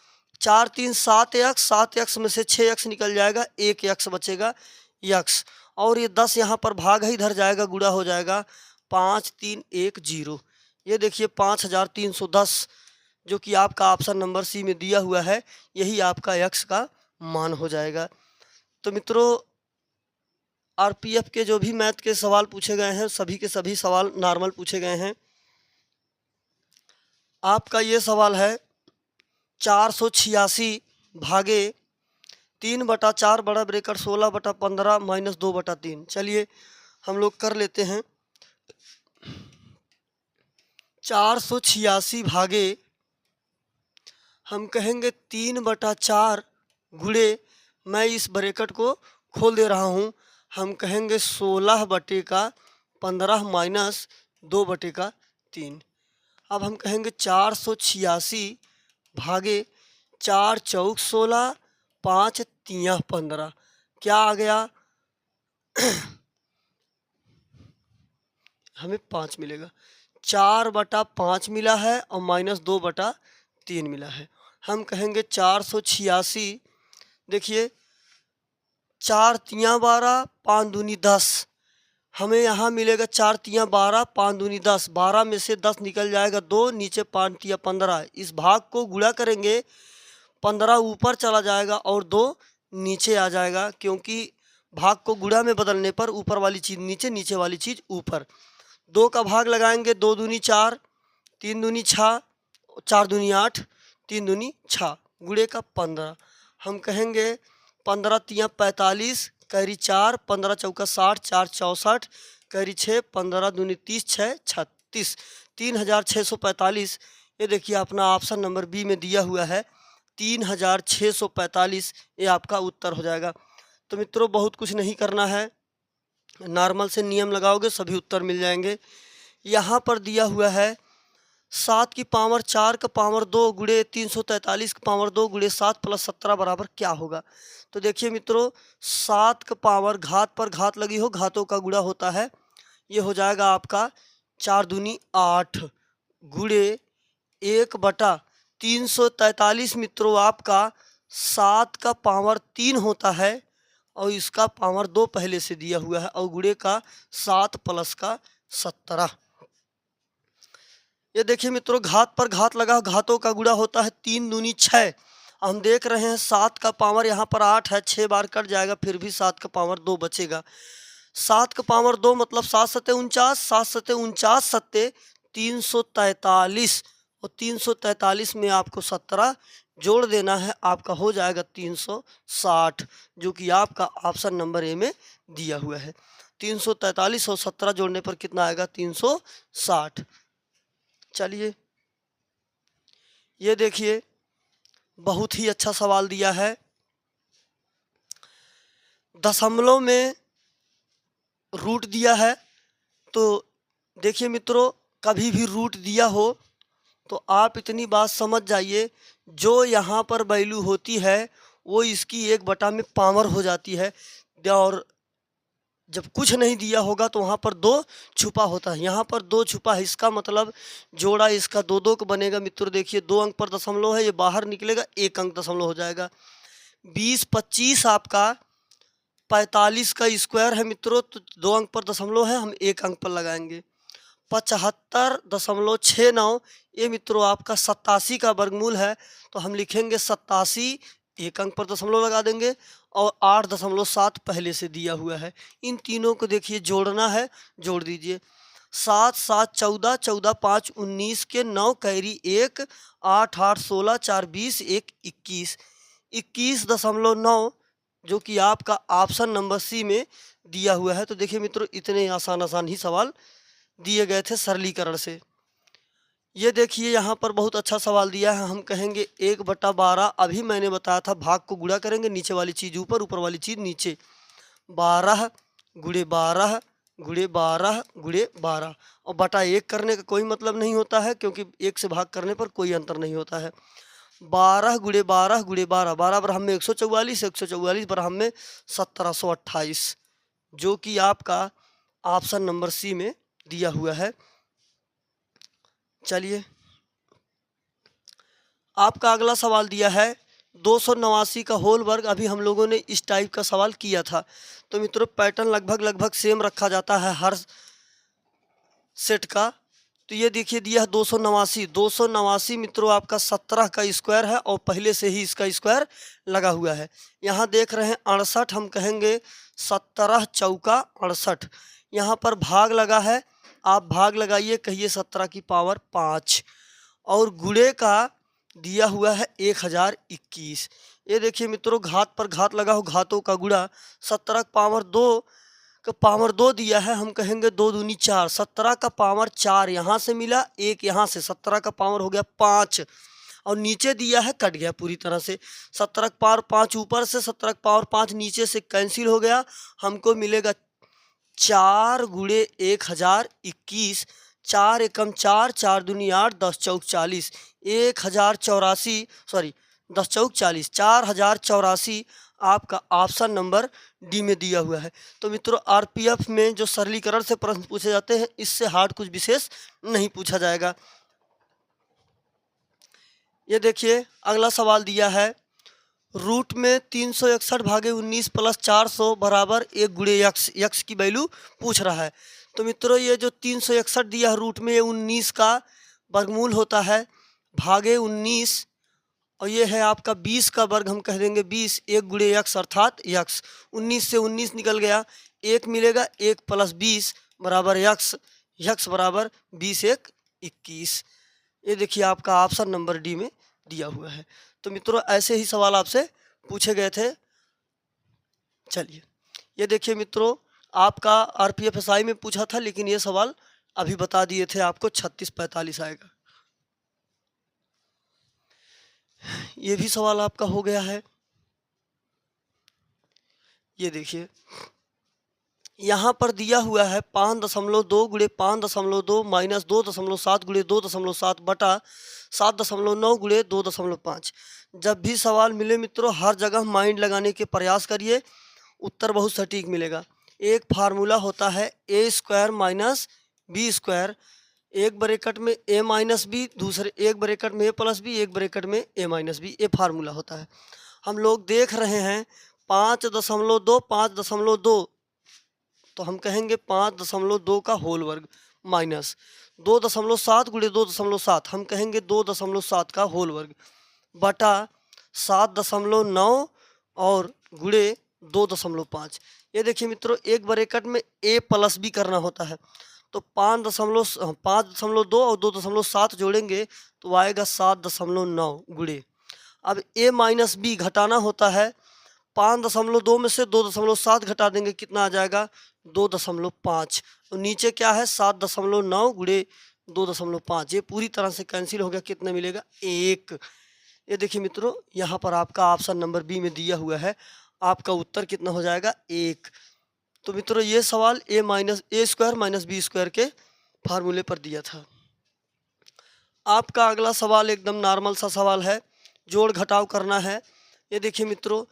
4 3 7x, 7x में से 6x निकल जाएगा, 1x बचेगा यक्स, और ये 10 यहाँ पर भाग है, इधर जाएगा गुणा हो जाएगा 5 3 1 0। ये देखिए 5310, जो कि आपका ऑप्शन नंबर सी में दिया हुआ है, यही आपका यक्स का मान हो जाएगा। तो मित्रों आरपीएफ के जो भी मैथ के सवाल पूछे गए हैं सभी के सभी सवाल नॉर्मल पूछे गए हैं। आपका ये सवाल है 486 भागे 3/4 बड़ा ब्रेकर 16/15 माइनस 2/3। चलिए हम लोग कर लेते हैं। 486 भागे हम कहेंगे 3/4 गुणे, मैं इस ब्रैकेट को खोल दे रहा हूँ, हम कहेंगे 16/15 माइनस 2/3। अब हम कहेंगे 486 भागे 4 चौक 16, 5 तियाँ 15, क्या आ गया हमें 5 मिलेगा। 4/5 मिला है और माइनस 2/3 मिला है। हम कहेंगे 486, देखिए 4 तियाँ 12, 5 दूनी 10, हमें यहाँ मिलेगा 4 तियाँ 12, 5 दूनी 10, 12 में से 10 निकल जाएगा 2, नीचे 5 तियाँ 15। इस भाग को गुणा करेंगे, 15 ऊपर चला जाएगा और 2 नीचे आ जाएगा, क्योंकि भाग को गुणा में बदलने पर ऊपर वाली चीज़ नीचे, नीचे वाली चीज़ ऊपर। 2 का भाग लगाएंगे, 2 दूनी 4, 3 दूनी 6, 4 दूनी 8, 3 दूनी 6, गुणे का 15। हम कहेंगे 15 तियाँ 45, कैरी 4, 15 चौका 60, 4 64, कैरी 6, 15 दूनी 30, 6 36, 3645। ये देखिए अपना ऑप्शन नंबर बी में दिया हुआ है 3645, ये आपका उत्तर हो जाएगा। तो मित्रों बहुत कुछ नहीं करना है, नॉर्मल से नियम लगाओगे सभी उत्तर मिल जाएंगे। यहाँ पर दिया हुआ है 7 की पावर 4 का पावर 2 गुणे 343 का पावर 2 गुणे 7 प्लस 17 बराबर क्या होगा। तो देखिए मित्रों 7 का पावर घात पर घात लगी हो, घातों का गुणा होता है, ये हो जाएगा आपका 4 दूनी 8 गुणे 1/343 मित्रों आपका 7 का पावर 3 होता है और इसका पावर 2 पहले से दिया हुआ है और गुणे का 7 प्लस का 17। ये देखिए मित्रों घात पर घात लगा, घातों का गुणा होता है 3 दूनी 6। हम देख रहे हैं 7 का पावर यहाँ पर 8 है, 6 बार कट जाएगा फिर भी 7 का पावर 2 बचेगा। 7 का पावर 2 मतलब 7 सत्ते 49, 7 सत्ते 49 सत्ते 343 और 343 में आपको 17 जोड़ देना है, आपका हो जाएगा 360, जो कि आपका ऑप्शन नंबर ए में दिया हुआ है। 343 और 17 जोड़ने पर कितना आएगा 360। चलिए ये देखिए बहुत ही अच्छा सवाल दिया है। दशमलव में रूट दिया है, तो देखिए मित्रों कभी भी रूट दिया हो तो आप इतनी बात समझ जाइए, जो यहाँ पर वैल्यू होती है वो इसकी 1 में पावर हो जाती है, और जब कुछ नहीं दिया होगा तो वहाँ पर 2 छुपा होता है, यहाँ पर 2 छुपा है, इसका मतलब जोड़ा इसका 2-2 का बनेगा। मित्रों देखिए 2 अंक पर दशमलव है, ये बाहर निकलेगा 1 अंक दशमलव हो जाएगा। 20-25 आपका 45 का स्क्वायर है मित्रों, तो 2 अंक पर दशमलव है, हम 1 अंक पर लगाएंगे। 75.69 ये मित्रों आपका 87 का वर्गमूल है, तो हम लिखेंगे 87, 1 अंक पर दशमलव लगा देंगे और 8.7 पहले से दिया हुआ है। इन तीनों को देखिए जोड़ना है, जोड़ दीजिए। 7 7 14, 14 5 19 के 9 कैरी 1, 8 8 16, 4 20, 1 21, 21.9 जो कि आपका ऑप्शन नंबर सी में दिया हुआ है। तो देखिए मित्रों इतने आसान ही सवाल दिए गए थे सरलीकरण से। ये देखिए यहाँ पर बहुत अच्छा सवाल दिया है, हम कहेंगे 1/12। अभी मैंने बताया था भाग को गुणा करेंगे, नीचे वाली चीज़ ऊपर, ऊपर वाली चीज़ नीचे। 12 गुणे 12 गुणे 12 गुणे 12 और बटा 1 करने का कोई मतलब नहीं होता है, क्योंकि 1 से भाग करने पर कोई अंतर नहीं होता है। 12 गुणे 12 गुणे 12, 12 बराबर में 144, 144 बराबर में 1728, जो कि आपका ऑप्शन नंबर सी में दिया हुआ है। चलिए आपका अगला सवाल दिया है 289 का होल वर्ग। अभी हम लोगों ने इस टाइप का सवाल किया था, तो मित्रों पैटर्न लगभग सेम रखा जाता है हर सेट का। तो ये देखिए दिया है 289 मित्रों आपका 17 का स्क्वायर है और पहले से ही इसका स्क्वायर लगा हुआ है। यहाँ देख रहे हैं 68, हम कहेंगे 17 चौका 68। यहाँ पर भाग लगा है, आप भाग लगाइए, कहिए 17 की पावर 5 और गुणे का दिया हुआ है 1021। ये देखिए मित्रों घात पर घात लगा हो, घातों का गुणा। 17 का पावर 2 दिया है, हम कहेंगे 2 दूनी 4, 17 का पावर 4 यहाँ से मिला, 1 यहाँ से, 17 का पावर हो गया 5 और नीचे दिया है कट गया पूरी तरह से। 17 का पावर 5 ऊपर से, 17 का पावर 5 नीचे से कैंसिल हो गया, हमको मिलेगा 4 गुणे 1021। 4 एकम 4, 4 दूनी 8, 10 चौक 40, 1084 सॉरी 10 चौक 40, 4084 आपका ऑप्शन नंबर डी में दिया हुआ है। तो मित्रों आरपीएफ में जो सरलीकरण से प्रश्न पूछे जाते हैं, इससे हार्ड कुछ विशेष नहीं पूछा जाएगा। ये देखिए अगला सवाल दिया है रूट में 361 भागे 19 प्लस 400 बराबर 1 गुणे यक्स, यक्स की वैल्यू पूछ रहा है। तो मित्रों ये जो 361 दिया है रूट में, ये 19 का वर्गमूल होता है भागे 19 और ये है आपका 20 का वर्ग, हम कह देंगे 20, 1 गुणे यक्स अर्थात यक्स। 19 से 19 निकल गया, 1 मिलेगा, 1 प्लस 20 बराबर यक्स। यक्स बराबर 20 एक 21। ये देखिए आपका ऑप्शन नंबर डी में दिया हुआ है। तो मित्रों ऐसे ही सवाल आपसे पूछे गए थे। चलिए ये देखिए मित्रों, आपका आरपीएफएसआई में पूछा था, लेकिन ये सवाल अभी बता दिए थे आपको 36-45 आएगा। ये भी सवाल आपका हो गया है। ये देखिए यहाँ पर दिया हुआ है 5.2 गुणे 5.2 माइनस 2.7 गुणे 2.7 बटा 7.9 गुणे 2.5। जब भी सवाल मिले मित्रों हर जगह माइंड लगाने के प्रयास करिए, उत्तर बहुत सटीक मिलेगा। एक फार्मूला होता है ए स्क्वायर माइनस बी स्क्वायर, एक ब्रैकेट में ए माइनस बी, दूसरे एक ब्रैकेट में ए प्लस बी, एक ब्रैकेट में ए माइनस बी, ये फार्मूला होता है। हम लोग देख रहे हैं 5.2 तो हम कहेंगे 5.2 का होल वर्ग माइनस 2.7 गुणे 2.7 हम कहेंगे 2.7 का होल वर्ग बटा 7.9 और गुणे 2.5। ये देखिए मित्रों एक ब्रैकेट में ए प्लस बी करना होता है, तो 5.2 और 2.7 जोड़ेंगे तो आएगा 7.9 गुणे। अब ए माइनस बी घटाना होता है, 5.2 में से 2.7 घटा देंगे, कितना आ जाएगा 2.5। और नीचे क्या है 7.9 गुणे 2.5। ये पूरी तरह से कैंसिल हो गया, कितना मिलेगा 1। ये देखिए मित्रों यहाँ पर आपका ऑप्शन नंबर बी में दिया हुआ है, आपका उत्तर कितना हो जाएगा 1। तो मित्रों ये सवाल ए स्क्वायर माइनस बी स्क्वायर के फार्मूले पर दिया था। आपका अगला सवाल एकदम नॉर्मल सा सवाल है, जोड़ घटाव करना है। ये देखिए मित्रों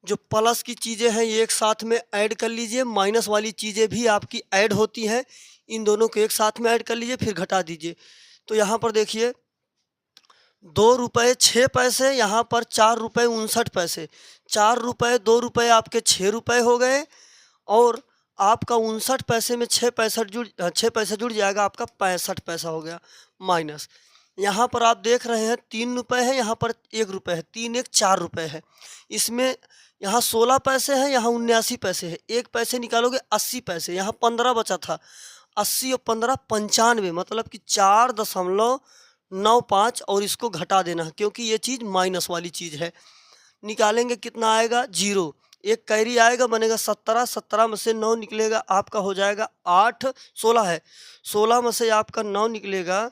जो प्लस की चीज़ें हैं ये एक साथ में ऐड कर लीजिए, माइनस वाली चीज़ें भी आपकी ऐड होती हैं, इन दोनों को एक साथ में ऐड कर लीजिए फिर घटा दीजिए। तो यहाँ पर देखिए 2 रुपये 6 पैसे, यहाँ पर 4 रुपये 59 पैसे, 4 रुपये 2 रुपये आपके 6 रुपये हो गए, और आपका 59 पैसे में 6 पैसे जुड़ जाएगा, आपका 65 पैसा हो गया माइनस। यहाँ पर आप देख रहे हैं 3 रुपये है, यहाँ पर 1 रुपये है, 3 1 4 रुपये है। इसमें यहाँ 16 पैसे हैं, यहाँ 79 पैसे है, 1 पैसे निकालोगे 80 पैसे, यहाँ 15 बचा था, 80 और 15 95, मतलब कि 4.95 और इसको घटा देना है क्योंकि ये चीज़ माइनस वाली चीज़ है। निकालेंगे कितना आएगा 0, एक कैरी आएगा बनेगा 17, 17 में से 9 निकलेगा आपका हो जाएगा 8, 16 है, 16 में से आपका 9 निकलेगा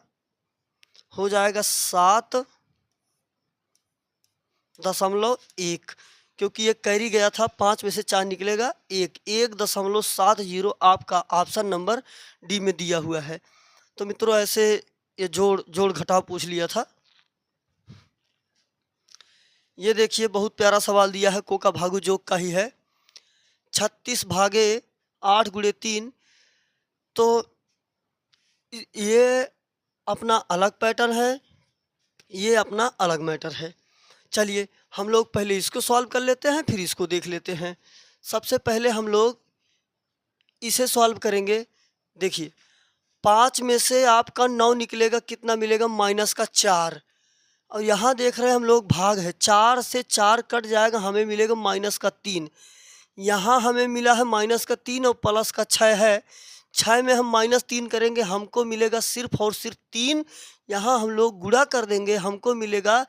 हो जाएगा 7.1, क्योंकि ये कैरी गया था, 5 में से 4 निकलेगा 1.70 आपका ऑप्शन नंबर डी में दिया हुआ है। तो मित्रों ऐसे ये जोड़ घटाव पूछ लिया था। ये देखिए बहुत प्यारा सवाल दिया है, कोका भागु जोग का ही है, 36 भागे 8 गुणे 3। तो ये अपना अलग पैटर्न है, ये अपना अलग मैटर है। चलिए हम लोग पहले इसको सॉल्व कर लेते हैं फिर इसको देख लेते हैं। सबसे पहले हम लोग इसे सॉल्व करेंगे। देखिए 5 में से आपका 9 निकलेगा, कितना मिलेगा माइनस का 4, और यहाँ देख रहे हैं हम लोग भाग है, 4 से 4 कट जाएगा, हमें मिलेगा माइनस का 3। यहाँ हमें मिला है माइनस का 3 और प्लस का 6 है, 6 में हम -3 करेंगे, हमको मिलेगा सिर्फ और सिर्फ 3। यहाँ हम लोग गुणा कर देंगे, हमको मिलेगा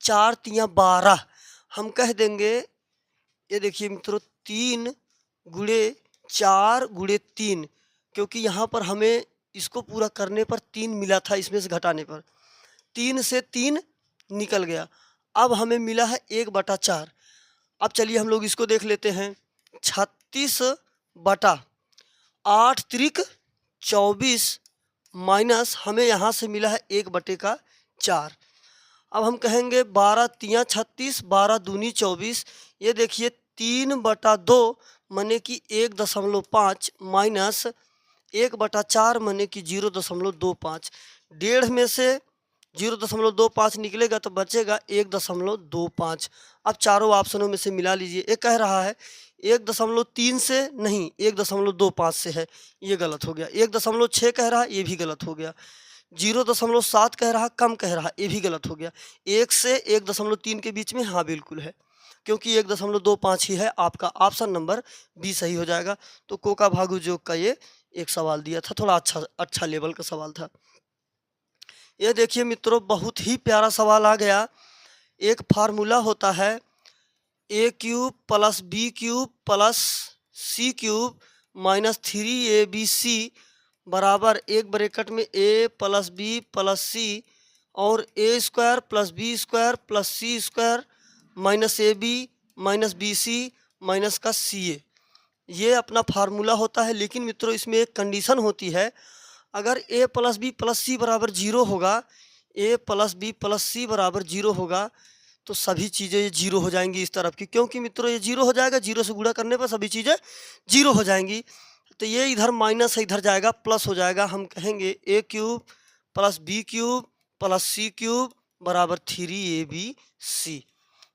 4 3 12। हम कह देंगे ये देखिए मित्रों 3 गुणे 4 गुणे 3, क्योंकि यहाँ पर हमें इसको पूरा करने पर 3 मिला था, इसमें से घटाने पर 3 से 3 निकल गया। अब हमें मिला है 1/4। अब चलिए हम लोग इसको देख लेते हैं, 36 बटा 8 त्रिक 24 माइनस हमें यहाँ से मिला है 1/4। अब हम कहेंगे 12 3 36, 12 दूनी 24। ये देखिए 3/2 माने कि 1.5 माइनस 1/4 माने कि 0.25। 1.5 में से 0.25 निकलेगा तो बचेगा 1.25। अब चारों ऑप्शनों में से मिला लीजिए। ये कह रहा है 1.3 से नहीं 1.25 से है, ये गलत हो गया। 1.6 कह रहा है, ये भी गलत हो गया। 0.7 कह रहा, कम कह रहा, ये भी गलत हो गया। 1 से 1.3 के बीच में हाँ बिल्कुल है, क्योंकि 1.25 ही है। आपका ऑप्शन नंबर बी सही हो जाएगा। तो कोका भागु जोग का ये एक सवाल दिया था, थोड़ा अच्छा अच्छा लेवल का सवाल था। ये देखिए मित्रों, बहुत ही प्यारा सवाल आ गया। एक फार्मूला होता है A cube plus B cube plus C cube minus 3ab बराबर एक ब्रैकेट में A plus B plus C और A square plus B square plus C square minus A B minus B C minus का C ए। ये अपना formula होता है। लेकिन मित्रों, इसमें एक कंडीशन होती है। अगर ए प्लस बी प्लस सी बराबर जीरो होगा, ए प्लस बी प्लस सी बराबर जीरो होगा, तो सभी चीज़ें ये जीरो हो जाएंगी इस तरफ की। क्योंकि मित्रों ये जीरो हो जाएगा, जीरो से गुणा करने पर सभी चीज़ें जीरो हो जाएंगी। तो ये इधर माइनस है, इधर जाएगा प्लस हो जाएगा। हम कहेंगे A cube plus B cube plus C cube बराबर 3ab।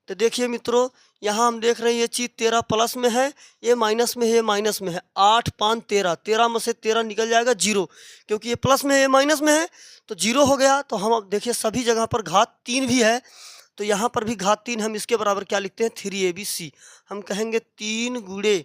तो देखिए मित्रों, यहाँ हम देख रहे हैं ये चीज़ 13 प्लस में है, ये माइनस में है, ये माइनस में है। 8 5 13, 13 में से 13 निकल जाएगा जीरो, क्योंकि ये प्लस में है, ये माइनस में है, तो जीरो हो गया। तो हम अब देखिए सभी जगह पर घात 3 भी है, तो यहाँ पर भी घात 3। हम इसके बराबर क्या लिखते हैं, 3ab। हम कहेंगे 3 गुणे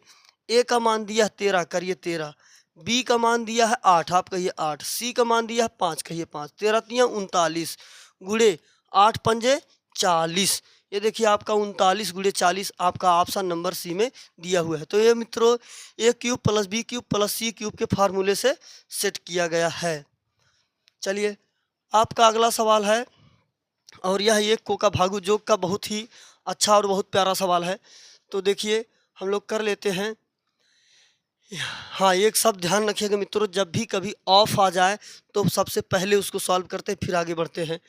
ए का मान दिया है 13, करिए 13, बी का मान दिया है 8, आप कहिए 8, सी का मान दिया है 5, कहिए 5, 13 3 39 गुणे 8 पंजे 40। ये देखिए आपका 39 गुणे 40 आपका ऑप्शन नंबर सी में दिया हुआ है। तो ये मित्रों A cube plus B cube plus C cube के फार्मूले से सेट किया गया है। चलिए आपका अगला सवाल है, और यह एक कोका भागु जोग का बहुत ही अच्छा और बहुत प्यारा सवाल है। तो देखिए हम लोग कर लेते हैं। हाँ, एक सब ध्यान रखिएगा मित्रों, जब भी कभी ऑफ आ जाए तो सबसे पहले उसको सॉल्व करते हैं, फिर आगे बढ़ते हैं।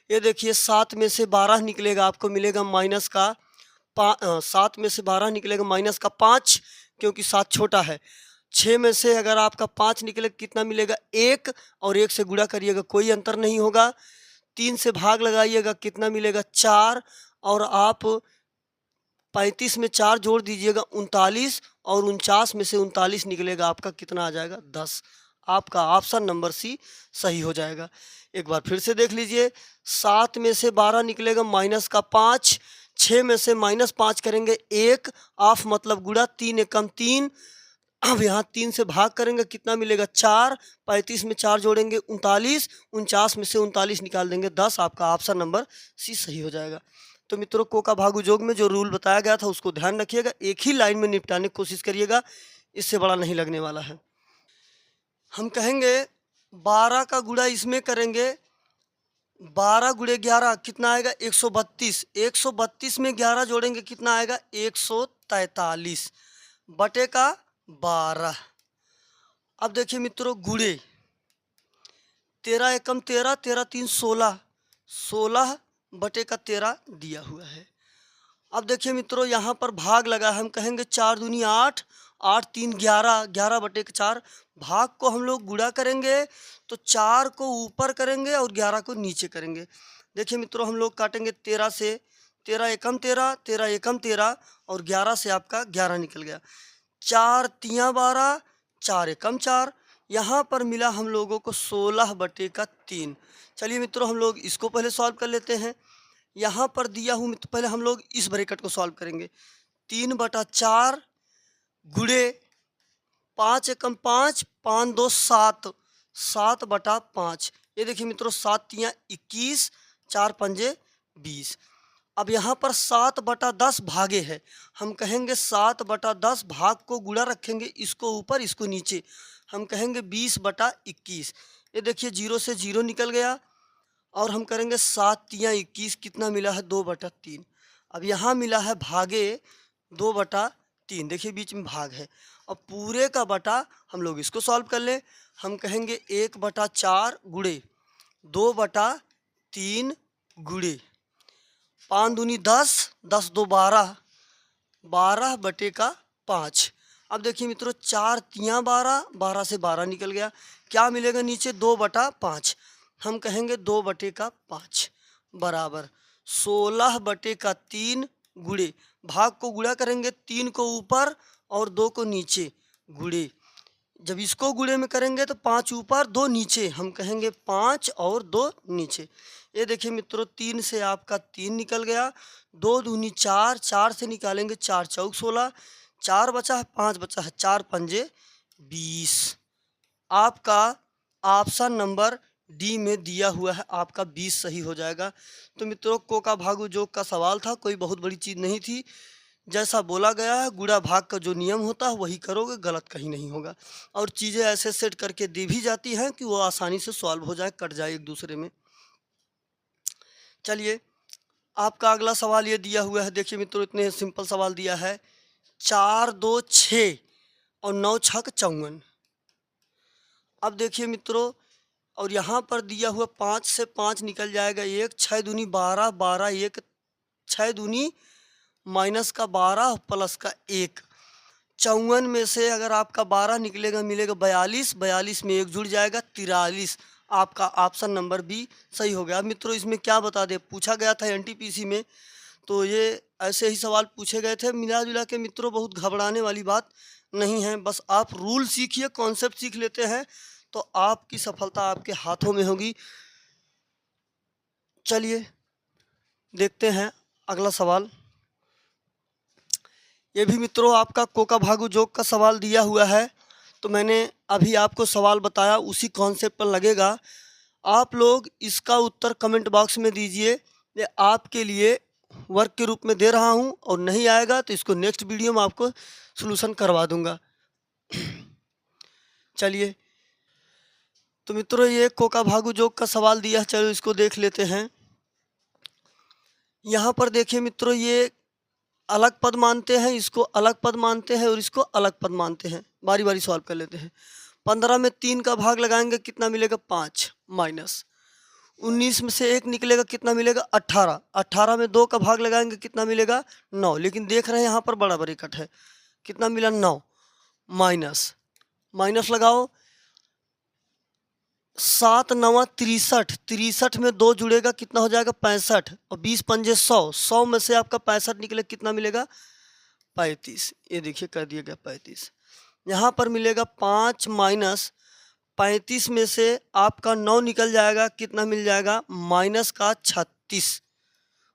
ये देखिए 7 में से 12 निकलेगा, आपको मिलेगा माइनस का 7 में से 12 निकलेगा माइनस का 5, क्योंकि 7 छोटा है। 6 में से अगर आपका 5 निकलेगा कितना मिलेगा, 1, और 1 से गुणा करिएगा, कोई अंतर नहीं होगा। 3 से भाग लगाइएगा, कितना मिलेगा 4, और आप 35 में 4 जोड़ दीजिएगा 39, और 49 में से 39 निकलेगा, आपका कितना आ जाएगा 10। आपका ऑप्शन नंबर सी सही हो जाएगा। एक बार फिर से देख लीजिए, 7 में से 12 निकलेगा माइनस का 5, 6 में से माइनस 5 करेंगे 1, ऑफ मतलब गुणा, 3 एकम 3, अब यहाँ 3 से भाग करेंगे, कितना मिलेगा 4, 35 में 4 जोड़ेंगे 39, 49 में से 39 निकाल देंगे 10। आपका ऑप्शन नंबर सी सही हो जाएगा। तो मित्रों, कोका भागु जोग में जो रूल बताया गया था उसको ध्यान रखिएगा, एक ही लाइन में निपटाने की कोशिश करिएगा, इससे बड़ा नहीं लगने वाला है। हम कहेंगे 12 का गुणा इसमें करेंगे, 12 गुणे 11 कितना आएगा 132, 132 में 11 जोड़ेंगे कितना आएगा 143 बटे का 12। अब देखिए मित्रों, गुणे 13 एकम 13, 13 3 16, 16 बटे का 13 दिया हुआ है। अब देखिए मित्रों, यहाँ पर भाग लगा, हम कहेंगे 4 दूनी 8, 8 3 11, 11 बटे का 4। भाग को हम लोग गुणा करेंगे तो 4 को ऊपर करेंगे और 11 को नीचे करेंगे। देखिए मित्रों, हम लोग काटेंगे 13 से, 13 एकम 13, 13 एकम 13, और 11 से आपका 11 निकल गया। 4 तियाँ 12, 4 एकम 4, यहाँ पर मिला हम लोगों को 16 बटे का 3। चलिए मित्रों, हम लोग इसको पहले सॉल्व कर लेते हैं। यहाँ पर दिया हूँ, तो पहले हम लोग इस ब्रैकेट को सॉल्व करेंगे। 3 बटा 4 गुणे 5 एकम 5, 5 2 7, 7 बटा 5। ये देखिए मित्रों, 7 तियाँ 21, 4 पंजे 20। अब यहाँ पर 7 बटा 10 भागे है, हम कहेंगे 7 बटा 10 भाग को गुणा रखेंगे, इसको ऊपर इसको नीचे, हम कहेंगे 20 बटा 21। ये देखिए 0 से 0 निकल गया, और हम करेंगे 7 तियाँ 21, कितना मिला है 2 बटा 3। अब यहाँ मिला है भागे 2 बटा 3, देखिए बीच में भाग है। अब पूरे का बटा हम लोग इसको सॉल्व कर लें, हम कहेंगे 1 बटा 4 गुणे 2 बटा 3 गुणे 5 दूनी 10, 10 2 12, 12 बटे का 5। अब देखिए मित्रों, 4 तियाँ 12, 12 से 12 निकल गया, क्या मिलेगा नीचे 2 बटा 5। हम कहेंगे 2 बटे का 5 बराबर 16 बटे का 3 गुणे, भाग को गुणा करेंगे, 3 को ऊपर और 2 को नीचे गुणे, जब इसको गुणे में करेंगे तो 5 ऊपर 2 नीचे, हम कहेंगे 5 और 2 नीचे। ये देखिए मित्रों, 3 से आपका 3 निकल गया, 2 दूनी 4, 4 से निकालेंगे 4 चौक 16, 4 बचा है 5 बचा है, 4 पंजे 20 आपका ऑप्शन नंबर डी में दिया हुआ है, आपका 20 सही हो जाएगा। तो मित्रों, कोका भागू जोक का सवाल था, कोई बहुत बड़ी चीज़ नहीं थी। जैसा बोला गया है, गुणा भाग का जो नियम होता है वही करोगे, गलत कहीं नहीं होगा। और चीज़ें ऐसे सेट करके दी भी जाती हैं कि वो आसानी से सॉल्व हो जाए, कट जाए एक दूसरे में। चलिए, आपका अगला सवाल ये दिया हुआ है। देखिए मित्रों, इतने सिंपल सवाल दिया है। 4 2 6 और 9 छक 54। अब देखिए मित्रों, और यहाँ पर दिया हुआ 5 से 5 निकल जाएगा 1, 6 दूनी 12, 12 1, 6 दूनी माइनस का 12 प्लस का 1। 54 में से अगर आपका 12 निकलेगा, मिलेगा 42, 42 में 1 जुड़ जाएगा 43। आपका ऑप्शन नंबर बी सही हो गया। अब मित्रों, इसमें क्या बता दे, पूछा गया था एनटीपीसी में, तो ये ऐसे ही सवाल पूछे गए थे। मिला जुला के मित्रों, बहुत घबराने वाली बात नहीं है। बस आप रूल सीखिए, कॉन्सेप्ट सीख लेते हैं तो आपकी सफलता आपके हाथों में होगी। चलिए देखते हैं अगला सवाल। ये भी मित्रों आपका कोका भागू जोक का सवाल दिया हुआ है। तो मैंने अभी आपको सवाल बताया, उसी कॉन्सेप्ट पर लगेगा। आप लोग इसका उत्तर कमेंट बॉक्स में दीजिए। ये आपके लिए वर्क के रूप में दे रहा हूँ, और नहीं आएगा तो इसको नेक्स्ट वीडियो में आपको सलूशन करवा दूंगा। चलिए, तो मित्रों ये कोका भागू जोक का सवाल दिया है, चलो इसको देख लेते हैं। यहाँ पर देखिए मित्रों, ये अलग पद मानते हैं, इसको अलग पद मानते हैं और इसको अलग पद मानते हैं। बारी बारी सॉल्व कर लेते हैं। 15 में 3 का भाग लगाएंगे, कितना मिलेगा 5, माइनस 19 में से 1 निकलेगा, कितना मिलेगा 18। 18 में 2 का भाग लगाएंगे, कितना मिलेगा 9। लेकिन देख रहे हैं यहाँ पर बड़ा बड़ी कट है, कितना मिला 9, माइनस माइनस लगाओ। 7 9 63, 63 में 2 जुड़ेगा, कितना हो जाएगा 65। और 20 पंजे 100, 100 में से आपका 65 निकले, कितना मिलेगा 35। ये देखिए कर दिया गया 35। यहाँ पर मिलेगा 5 माइनस 35 में से आपका 9 निकल जाएगा, कितना मिल जाएगा माइनस का 36,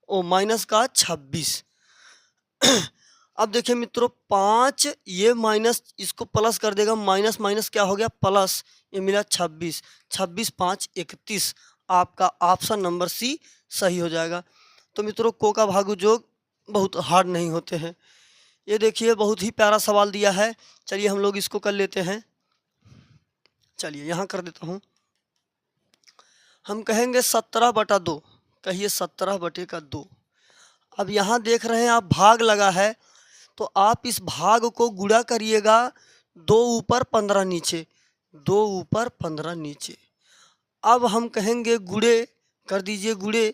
ओ माइनस का 26। अब देखिए मित्रों, 5 ये माइनस इसको प्लस कर देगा, माइनस माइनस क्या हो गया प्लस, ये मिला 26, 26 5 31। आपका ऑप्शन नंबर सी सही हो जाएगा। तो मित्रों, कोका भागू जोक बहुत हार्ड नहीं होते हैं। ये देखिए बहुत ही प्यारा सवाल दिया है। चलिए हम लोग इसको कर लेते हैं। चलिए यहाँ कर देता हूँ। हम कहेंगे 17/2, कहिए 17/2। अब यहाँ देख रहे हैं आप, भाग लगा है, तो आप इस भाग को गुणा करिएगा, 2 ऊपर 15 नीचे, 2 ऊपर 15 नीचे। अब हम कहेंगे गुणे कर दीजिए, गुणे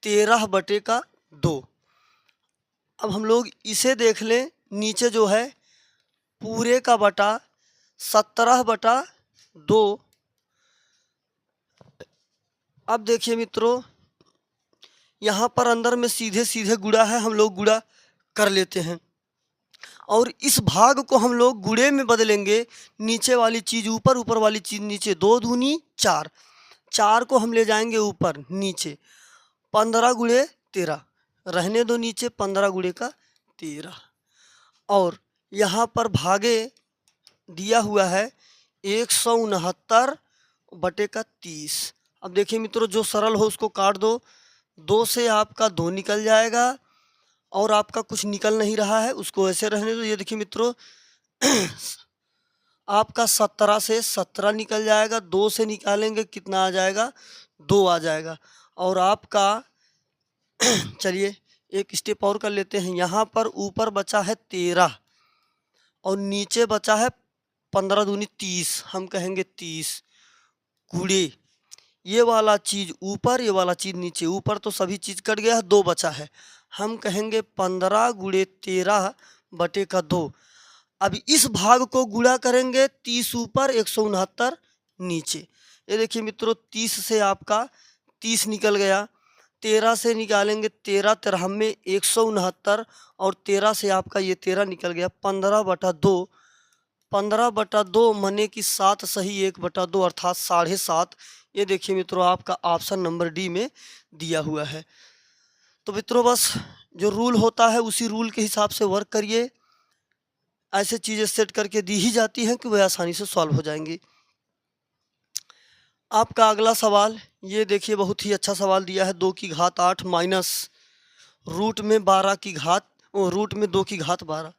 13/2। अब हम लोग इसे देख लें, नीचे जो है पूरे का बटा 17/2। अब देखिए मित्रों, यहाँ पर अंदर में सीधे सीधे गुणा है, हम लोग गुणा कर लेते हैं। और इस भाग को हम लोग गुणे में बदलेंगे, नीचे वाली चीज़ ऊपर, ऊपर वाली चीज़ नीचे। 2 दूनी 4, 4 को हम ले जाएंगे ऊपर नीचे। 15 गुणे 13, रहने दो नीचे, 15 गुणे का 13। और यहाँ पर भागे दिया हुआ है 169/30। अब देखिए मित्रों, जो सरल हो उसको काट दो। 2 से आपका 2 निकल जाएगा, और आपका कुछ निकल नहीं रहा है, उसको ऐसे रहने दो। ये देखिए मित्रों, आपका 17 से 17 निकल जाएगा, 2 से निकालेंगे कितना आ जाएगा 2 आ जाएगा। और आपका चलिए एक स्टेप और कर लेते हैं। यहाँ पर ऊपर बचा है 13 और नीचे बचा है 15 दूनी 30। हम कहेंगे 30 गुणे ये वाला चीज़ ऊपर, ये वाला चीज़ नीचे। ऊपर तो सभी चीज़ कट गया है, 2 बचा है। हम कहेंगे 15 गुणे 13/2। अब इस भाग को गुणा करेंगे, 30 ऊपर 169 नीचे। ये देखिए मित्रों, 30 से आपका 30 निकल गया, 13 से निकालेंगे 13, 13 में 169, और 13 से आपका ये 13 निकल गया। 15/2, 15/2 मने कि 7 सही 1/2 अर्थात 7.5। ये देखिए मित्रों, आपका ऑप्शन नंबर डी में दिया हुआ है। तो मित्रों, बस जो रूल होता है उसी रूल के हिसाब से वर्क करिए। ऐसे चीज़ें सेट करके दी ही जाती हैं कि वह आसानी से सॉल्व हो जाएंगी। आपका अगला सवाल ये देखिए, बहुत ही अच्छा सवाल दिया है। 2 की घात 8 माइनस रूट में 12 की घात रूट में 2 की घात 12।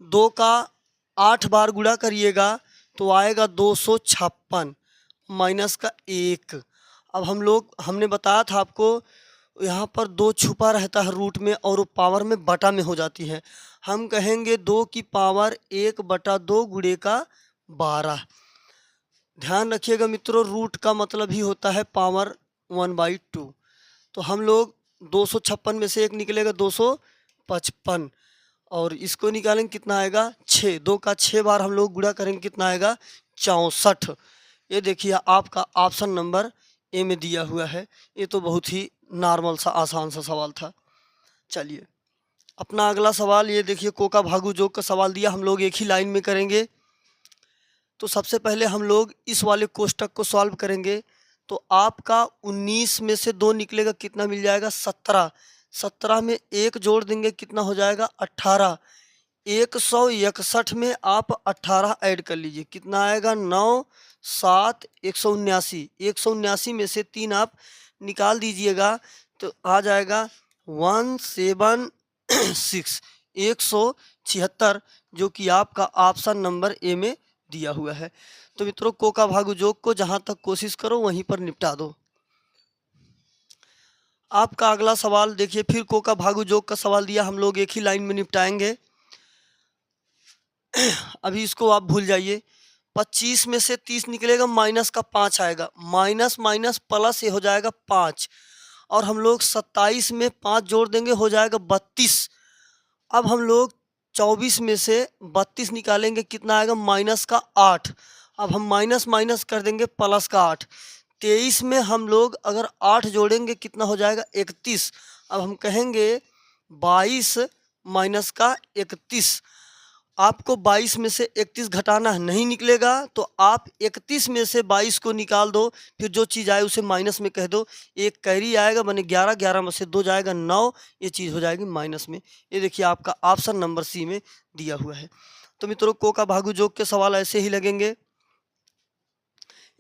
2 का 8 बार गुणा करिएगा तो आएगा 256 माइनस का 1। अब हमने बताया था आपको, यहाँ पर 2 छुपा रहता है रूट में और वो पावर में बटा में हो जाती है। हम कहेंगे 2 की पावर 1/2 गुणे का 12। ध्यान रखिएगा मित्रों, रूट का मतलब ही होता है पावर 1/2। तो हम लोग 256 में से 1 निकलेगा 255, और इसको निकालेंगे कितना आएगा 6। 2 का 6 बार हम लोग गुणा करेंगे कितना आएगा 64। ये देखिए आपका ऑप्शन नंबर ए में दिया हुआ है। ये तो बहुत ही नॉर्मल सा आसान सा सवाल था। चलिए अपना अगला सवाल ये देखिए, कोका भागू जोग का सवाल दिया, हम लोग एक ही लाइन में करेंगे। तो सबसे पहले हम लोग इस वाले कोष्टक को सॉल्व करेंगे। तो आपका 19 में से 2 निकलेगा कितना मिल जाएगा 17। 17 में 1 जोड़ देंगे कितना हो जाएगा 18। 161 में आप 18 ऐड कर लीजिए कितना आएगा 9 7 179। 179 में से 3 आप निकाल दीजिएगा तो आ जाएगा 176 176, जो कि आपका ऑप्शन नंबर ए में दिया हुआ है। तो मित्रों कोका भागु जोग को जहां तक कोशिश करो वहीं पर निपटा दो। आपका अगला सवाल देखिए, फिर कोका भागु जोग का सवाल दिया, हम लोग एक ही लाइन में निपटाएंगे। अभी इसको आप भूल जाइए। 25 में से 30 निकलेगा माइनस का 5 आएगा, माइनस माइनस प्लस ये हो जाएगा 5, और हम लोग 27 में 5 जोड़ देंगे हो जाएगा 32। अब हम लोग 24 में से 32 निकालेंगे कितना आएगा माइनस का 8। अब हम माइनस माइनस कर देंगे प्लस का 8। 23 में हम लोग अगर 8 जोड़ेंगे कितना हो जाएगा 31। अब हम कहेंगे 22 माइनस का 31। आपको 22 में से 31 घटाना है, नहीं निकलेगा तो आप 31 में से 22 को निकाल दो, फिर जो चीज़ आए उसे माइनस में कह दो। एक कैरी आएगा बने 11, 11 में से 2 जाएगा 9, ये चीज़ हो जाएगी माइनस में। ये देखिए आपका ऑप्शन नंबर सी में दिया हुआ है। तो मित्रों कोका भागु जोग के सवाल ऐसे ही लगेंगे।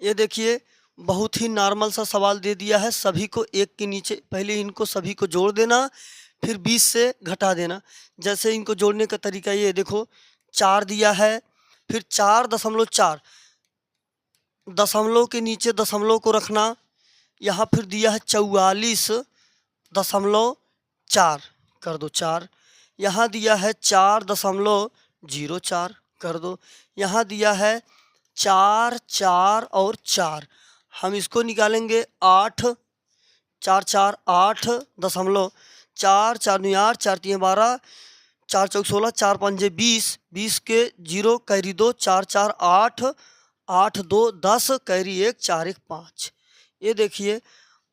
ये देखिए बहुत ही नॉर्मल सा सवाल दे दिया है, सभी को एक के नीचे पहले इनको सभी को जोड़ देना, फिर 20 से घटा देना। जैसे इनको जोड़ने का तरीका ये देखो, 4 दिया है, फिर 4.4, दशमलव के नीचे दशमलव को रखना। यहाँ फिर दिया है 44.4 कर दो 4। यहाँ दिया है 4.04 कर दो। यहाँ दिया है 4 4 और 4, हम इसको निकालेंगे 8 4 4 8.4 4 8 4 3 12 4 चौक 16 4 5 20 20 के 0 कैरी 2 4 4 8 8 2 10 कैरी 1 4 1 5। ये देखिए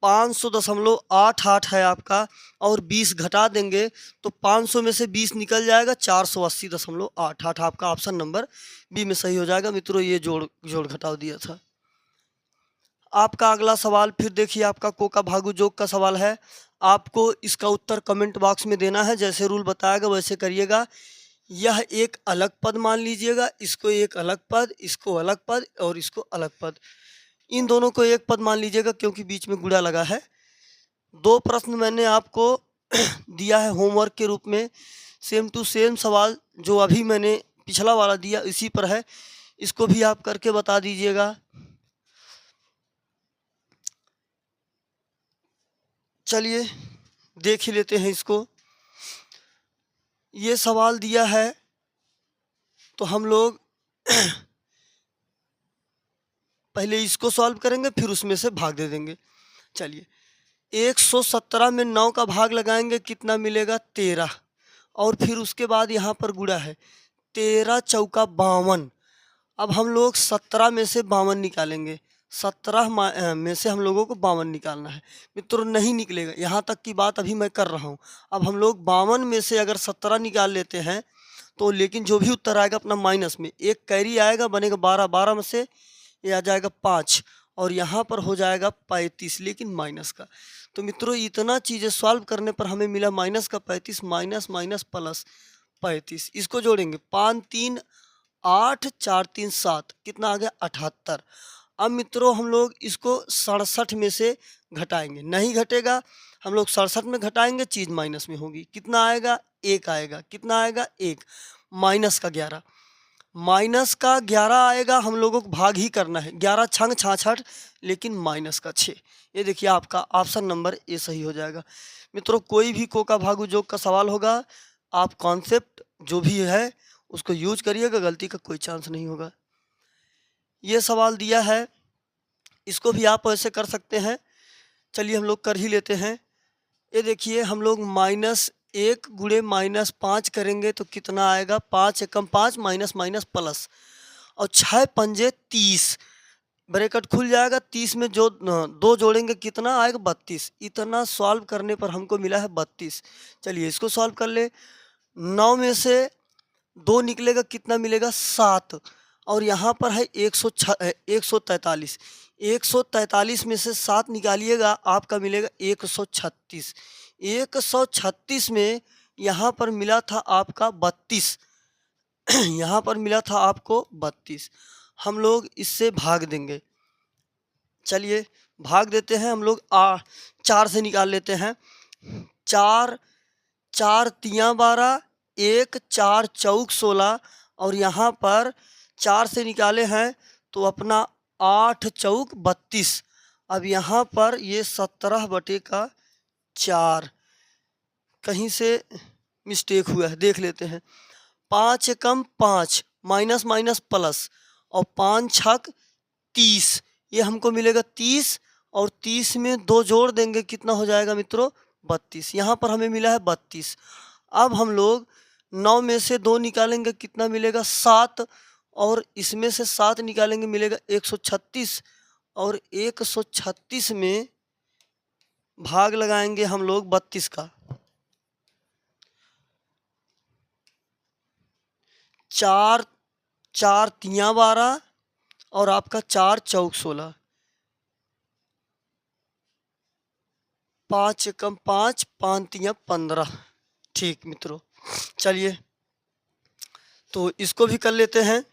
500.88 है आपका, और 20 घटा देंगे तो 500 में से 20 निकल जाएगा 480.88। आपका ऑप्शन नंबर बी में सही हो जाएगा। मित्रों ये जोड़ घटाव दिया था। आपका अगला सवाल फिर देखिए, आपका कोका भागु जोग का सवाल है। आपको इसका उत्तर कमेंट बॉक्स में देना है, जैसे रूल बताएगा वैसे करिएगा। यह एक अलग पद मान लीजिएगा, इसको एक अलग पद, इसको अलग पद और इसको अलग पद, इन दोनों को एक पद मान लीजिएगा क्योंकि बीच में गुणा लगा है। 2 प्रश्न मैंने आपको दिया है होमवर्क के रूप में, सेम टू सेम सवाल जो अभी मैंने पिछला वाला दिया इसी पर है, इसको भी आप करके बता दीजिएगा। चलिए देख ही लेते हैं इसको। ये सवाल दिया है तो हम लोग पहले इसको सॉल्व करेंगे फिर उसमें से भाग दे देंगे। चलिए 117 में 9 का भाग लगाएंगे कितना मिलेगा 13, और फिर उसके बाद यहाँ पर गुणा है 13 चौका 52। अब हम लोग 17 में से 52 निकालेंगे, 17 में से हम लोगों को 52 निकालना है। मित्रों नहीं निकलेगा, यहाँ तक की बात अभी मैं कर रहा हूँ। अब हम लोग 52 में से अगर 17 निकाल लेते हैं तो, लेकिन जो भी उत्तर आएगा अपना माइनस में, एक कैरी आएगा बनेगा 12, 12 में से ये आ जाएगा 5, और यहाँ पर हो जाएगा 35 लेकिन माइनस का। तो मित्रों इतना चीज़ें सॉल्व करने पर हमें मिला माइनस का 35, माइनस माइनस प्लस 35। इसको जोड़ेंगे 5 3 8 4 3 7 कितना आ गया 78। अब मित्रों हम लोग इसको 67 में से घटाएंगे, नहीं घटेगा, हम लोग 67 में घटाएंगे, चीज़ माइनस में होगी। कितना आएगा? 1 आएगा। कितना आएगा? 1। माइनस का 11, माइनस का 11 आएगा, हम लोगों को भाग ही करना है। 11 छंग 66, लेकिन माइनस का 6। ये देखिए आपका ऑप्शन नंबर ए सही हो जाएगा। मित्रों कोई भी को का भागु योग का सवाल होगा, आप कॉन्सेप्ट जो भी है उसको यूज करिएगा, गलती का कोई चांस नहीं होगा। ये सवाल दिया है, इसको भी आप ऐसे कर सकते हैं। चलिए हम लोग कर ही लेते हैं। ये देखिए हम लोग -1 गुणे -5 करेंगे तो कितना आएगा? 5 एकम 5 माइनस माइनस प्लस, और 6 पंजे 30, ब्रैकेट खुल जाएगा। 30 में जो 2 जोड़ेंगे कितना आएगा? 32। इतना सॉल्व करने पर हमको मिला है 32। चलिए इसको सॉल्व कर ले। 9 में से 2 निकलेगा, कितना मिलेगा? 7। और यहाँ पर है 143। 143 में से 7 निकालिएगा, आपका मिलेगा 136। 136 में यहाँ पर मिला था आपका 32। यहाँ पर मिला था आपको 32। हम लोग इससे भाग देंगे। चलिए भाग देते हैं हम लोग। 4 से निकाल लेते हैं। 4 4 तियाँ 12, 1 4 चौक 16, और यहाँ पर 4 से निकाले हैं तो अपना 8 चौक 32। अब यहाँ पर ये 17/4 कहीं से मिस्टेक हुआ है, देख लेते हैं। 5 एकम 5 माइनस माइनस प्लस, और 5 छक 30, ये हमको मिलेगा 30, और 30 में 2 जोड़ देंगे, कितना हो जाएगा मित्रों? 32। यहाँ पर हमें मिला है 32। अब हम लोग 9 में से 2 निकालेंगे, कितना मिलेगा? 7, और इसमें से 7 निकालेंगे, मिलेगा 136, और 136 में भाग लगाएंगे हम लोग 32 का। 4 4 तियाँ 12, और आपका 4 चौक 16, 5 एकम 5 5 तियाँ 15। ठीक मित्रों, चलिए तो इसको भी कर लेते हैं।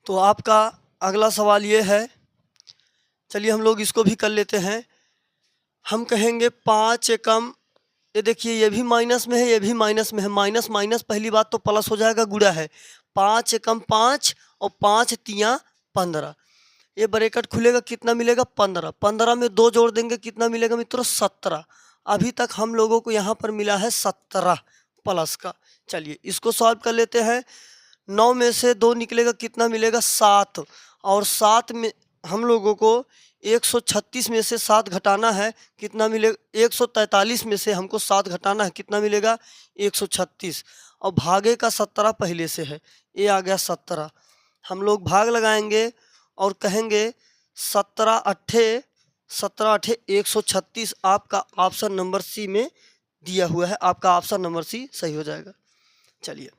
तो आपका अगला सवाल ये है, चलिए हम लोग इसको भी कर लेते हैं। हम कहेंगे 5 एकम, ये देखिए ये भी माइनस में है, ये भी माइनस में है। माइनस माइनस पहली बात तो प्लस हो जाएगा, गुणा है। 5 एकम 5, और 5 तियाँ 15, ये ब्रैकेट खुलेगा, कितना मिलेगा? 15। 15 में 2 जोड़ देंगे, कितना मिलेगा मित्रों? 17। अभी तक हम लोगों को यहाँ पर मिला है 17 प्लस का। चलिए इसको सॉल्व कर लेते हैं। 9 में से 2 निकलेगा, कितना मिलेगा? 7, और 7 में हम लोगों को 136 में से 7 घटाना है, कितना मिलेगा? 143 में से हमको 7 घटाना है, कितना मिलेगा? 136, और भागे का 17 पहले से है, ये आ गया 17। हम लोग भाग लगाएंगे और कहेंगे 17 अट्ठे 136। आपका ऑप्शन नंबर सी में दिया हुआ है, आपका ऑप्शन नंबर सी सही हो जाएगा। चलिए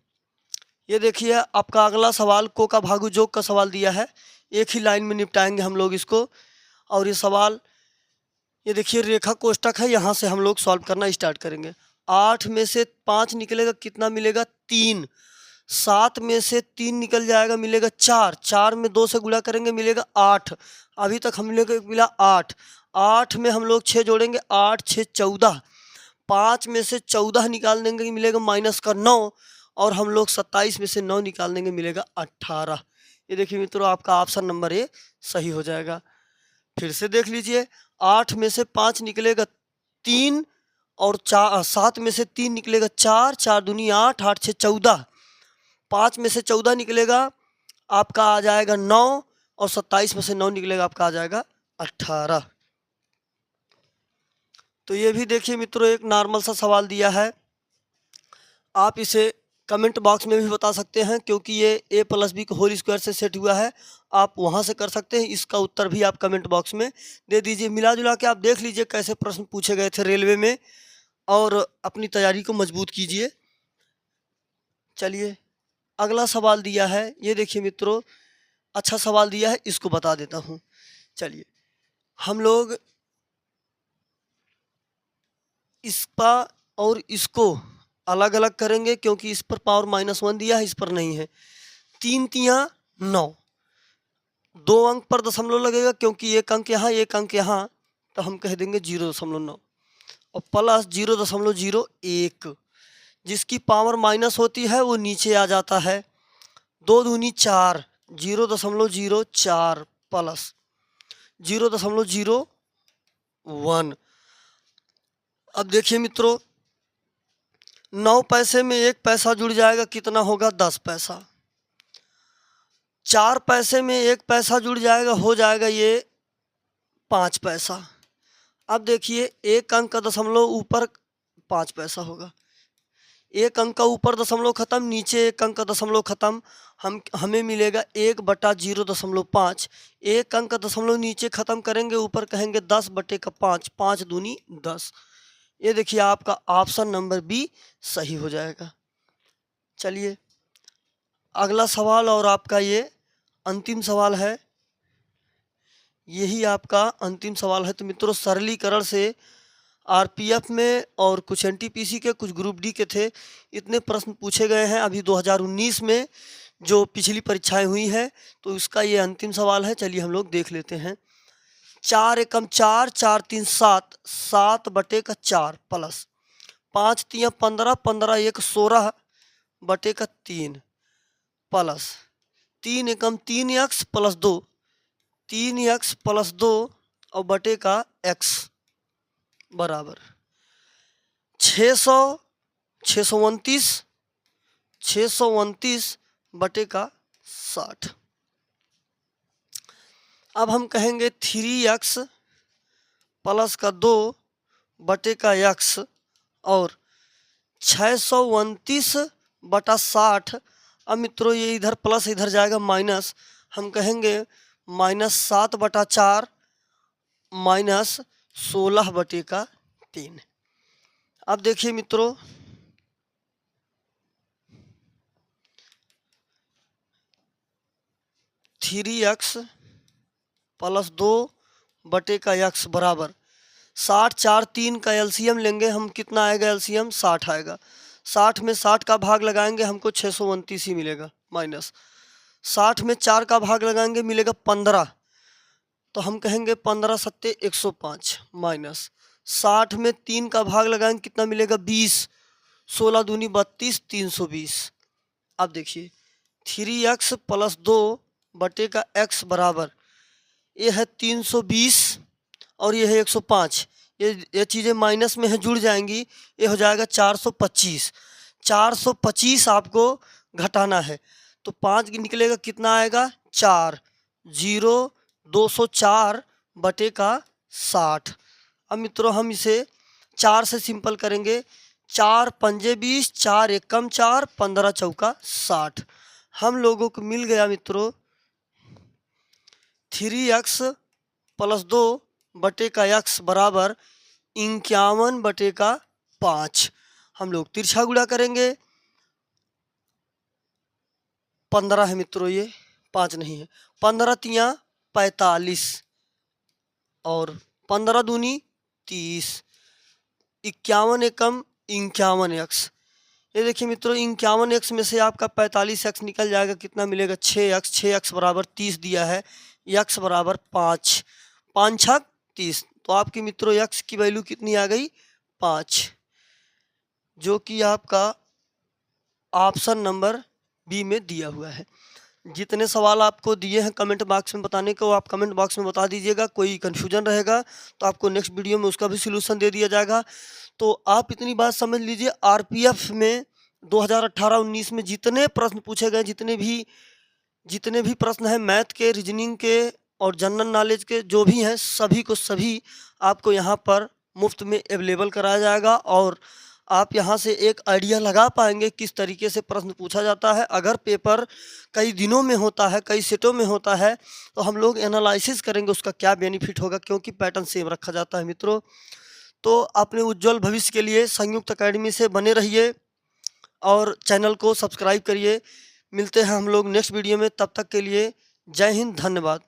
ये देखिए आपका अगला सवाल को का भागु योग का सवाल दिया है। एक ही लाइन में निपटाएंगे हम लोग इसको। और ये सवाल, ये देखिए रेखा कोष्टक है, यहाँ से हम लोग सॉल्व करना स्टार्ट करेंगे। 8 में से 5 निकलेगा, कितना मिलेगा? 3। 7 में से 3 निकल जाएगा, मिलेगा 4। 4 में 2 से गुणा करेंगे, मिलेगा 8। अभी तक हम लोग को मिला 8। 8 में हम लोग 6 जोड़ेंगे, 8 6 14। 5 में से 14 निकाल देंगे, मिलेगा माइनस का 9, और हम लोग 27 में से 9 निकाल देंगे, मिलेगा 18। ये देखिए मित्रों आपका ऑप्शन नंबर ए सही हो जाएगा। फिर से देख लीजिए, 8 में से 5 निकलेगा 3, और 7 में से 3 निकलेगा 4, 4 दूनी 8, 8 6 14। 5 में से 14 निकलेगा, आपका आ जाएगा 9, और 27 में से 9 निकलेगा, आपका आ जाएगा 18। तो ये भी देखिए मित्रों एक नॉर्मल सा सवाल दिया है। आप इसे कमेंट बॉक्स में भी बता सकते हैं, क्योंकि ये a + b होल स्क्वायर से सेट हुआ है। आप वहां से कर सकते हैं, इसका उत्तर भी आप कमेंट बॉक्स में दे दीजिए। मिला जुला के आप देख लीजिए कैसे प्रश्न पूछे गए थे रेलवे में, और अपनी तैयारी को मजबूत कीजिए। चलिए अगला सवाल दिया है, ये देखिए मित्रों अच्छा सवाल दिया है, इसको बता देता हूँ। चलिए हम लोग इसका और इसको अलग अलग करेंगे, क्योंकि इस पर पावर -1 दिया है, इस पर नहीं है। 3 तियां 9, 2 अंक पर दशमलव लगेगा क्योंकि एक अंक यहाँ एक अंक यहाँ, तो हम कह देंगे 0.9 और प्लस 0.01, जिसकी पावर माइनस होती है वो नीचे आ जाता है। 2 दूनी 4, 0.04 प्लस 0.01। अब देखिए मित्रों, 9 पैसे में 1 पैसा जुड़ जाएगा, कितना होगा 10 पैसा। 4 पैसे में 1 पैसा जुड़ जाएगा, हो जाएगा ये 5 पैसा। अब देखिए एक अंक का दशमलव ऊपर 5 पैसा होगा, एक अंक का ऊपर दशमलव खत्म, नीचे एक अंक का दशमलव खत्म, हमें मिलेगा 1/0.5। एक अंक का दशमलव नीचे खत्म करेंगे, ऊपर कहेंगे 10/5, 5 दूनी 10। ये देखिए आपका ऑप्शन नंबर बी सही हो जाएगा। चलिए अगला सवाल, और आपका ये अंतिम सवाल है, यही आपका अंतिम सवाल है। तो मित्रों सरलीकरण से आरपीएफ में और कुछ एनटीपीसी के, कुछ ग्रुप डी के थे, इतने प्रश्न पूछे गए हैं अभी 2019 में जो पिछली परीक्षाएं हुई है, तो इसका ये अंतिम सवाल है। चलिए हम लोग देख लेते हैं। 4 एकम 4, 4 3 7, 7/4 प्लस 5 तियां 15, 15 1 16/3 प्लस 3 एकम 3x प्लस 2, 3x प्लस 2 और बटे का x बराबर 629 बटे का 60। अब हम कहेंगे 3x प्लस का 2 बटे का x और 629/60। अब मित्रों ये इधर प्लस इधर जाएगा माइनस, हम कहेंगे -7/4 माइनस 16/3। अब देखिए मित्रों, थ्री एक्स प्लस 2 बटे का x बराबर 60, 4 3 का एलसीएम लेंगे हम, कितना आएगा एलसीएम 60 आएगा। 60 में 60 का भाग लगाएंगे हमको 629 ही मिलेगा, माइनस 60 में 4 का भाग लगाएंगे मिलेगा 15, तो हम कहेंगे 15 सत्ते 105 माइनस 60 में 3 का भाग लगाएंगे कितना मिलेगा 20, 16 दूनी 32 320। अब देखिए 3x प्लस 2 बटे का x बराबर, ये है 320 और ये है 105, ये चीज़ें माइनस में है जुड़ जाएंगी, ये हो जाएगा 425। 425 आपको घटाना है, तो 5 निकलेगा कितना आएगा 4, 204 बटे का 60। अब मित्रों हम इसे 4 से सिंपल करेंगे, 4 पंजे 20, 4 एकम 4, 15 चौका 60। हम लोगों को मिल गया मित्रों 3x प्लस 2 बटे का x बराबर 51 बटे का 5। हम लोग तिरछा गुणा करेंगे, 15 है मित्रों, ये 5 नहीं है, 15 तियां 45 और 15 दूनी 30, 51 एकम 51x। ये देखिए मित्रों 51x में से आपका 45x निकल जाएगा, कितना मिलेगा 6x, 6x बराबर 30 दिया है, x बराबर 5, 5 छक 30, तो आपकी मित्रों x की वैल्यू कितनी आ गई 5, जो कि आपका ऑप्शन नंबर बी में दिया हुआ है। जितने सवाल आपको दिए हैं कमेंट बॉक्स में बताने को, आप कमेंट बॉक्स में बता दीजिएगा। कोई कन्फ्यूजन रहेगा तो आपको नेक्स्ट वीडियो में उसका भी सलूशन दे दिया जाएगा। तो आप इतनी बात समझ लीजिए, आरपीएफ में 2018-19 में जितने प्रश्न पूछे गए, जितने भी प्रश्न हैं मैथ के, रीजनिंग के और जनरल नॉलेज के जो भी हैं, सभी को सभी आपको यहाँ पर मुफ्त में अवेलेबल कराया जाएगा और आप यहाँ से एक आइडिया लगा पाएंगे किस तरीके से प्रश्न पूछा जाता है। अगर पेपर कई दिनों में होता है, कई सेटों में होता है, तो हम लोग एनालिसिस करेंगे उसका क्या बेनिफिट होगा, क्योंकि पैटर्न सेम रखा जाता है मित्रों। तो अपने उज्जवल भविष्य के लिए संयुक्त अकेडमी से बने रहिए और चैनल को सब्सक्राइब करिए। मिलते हैं हम लोग नेक्स्ट वीडियो में, तब तक के लिए जय हिंद, धन्यवाद।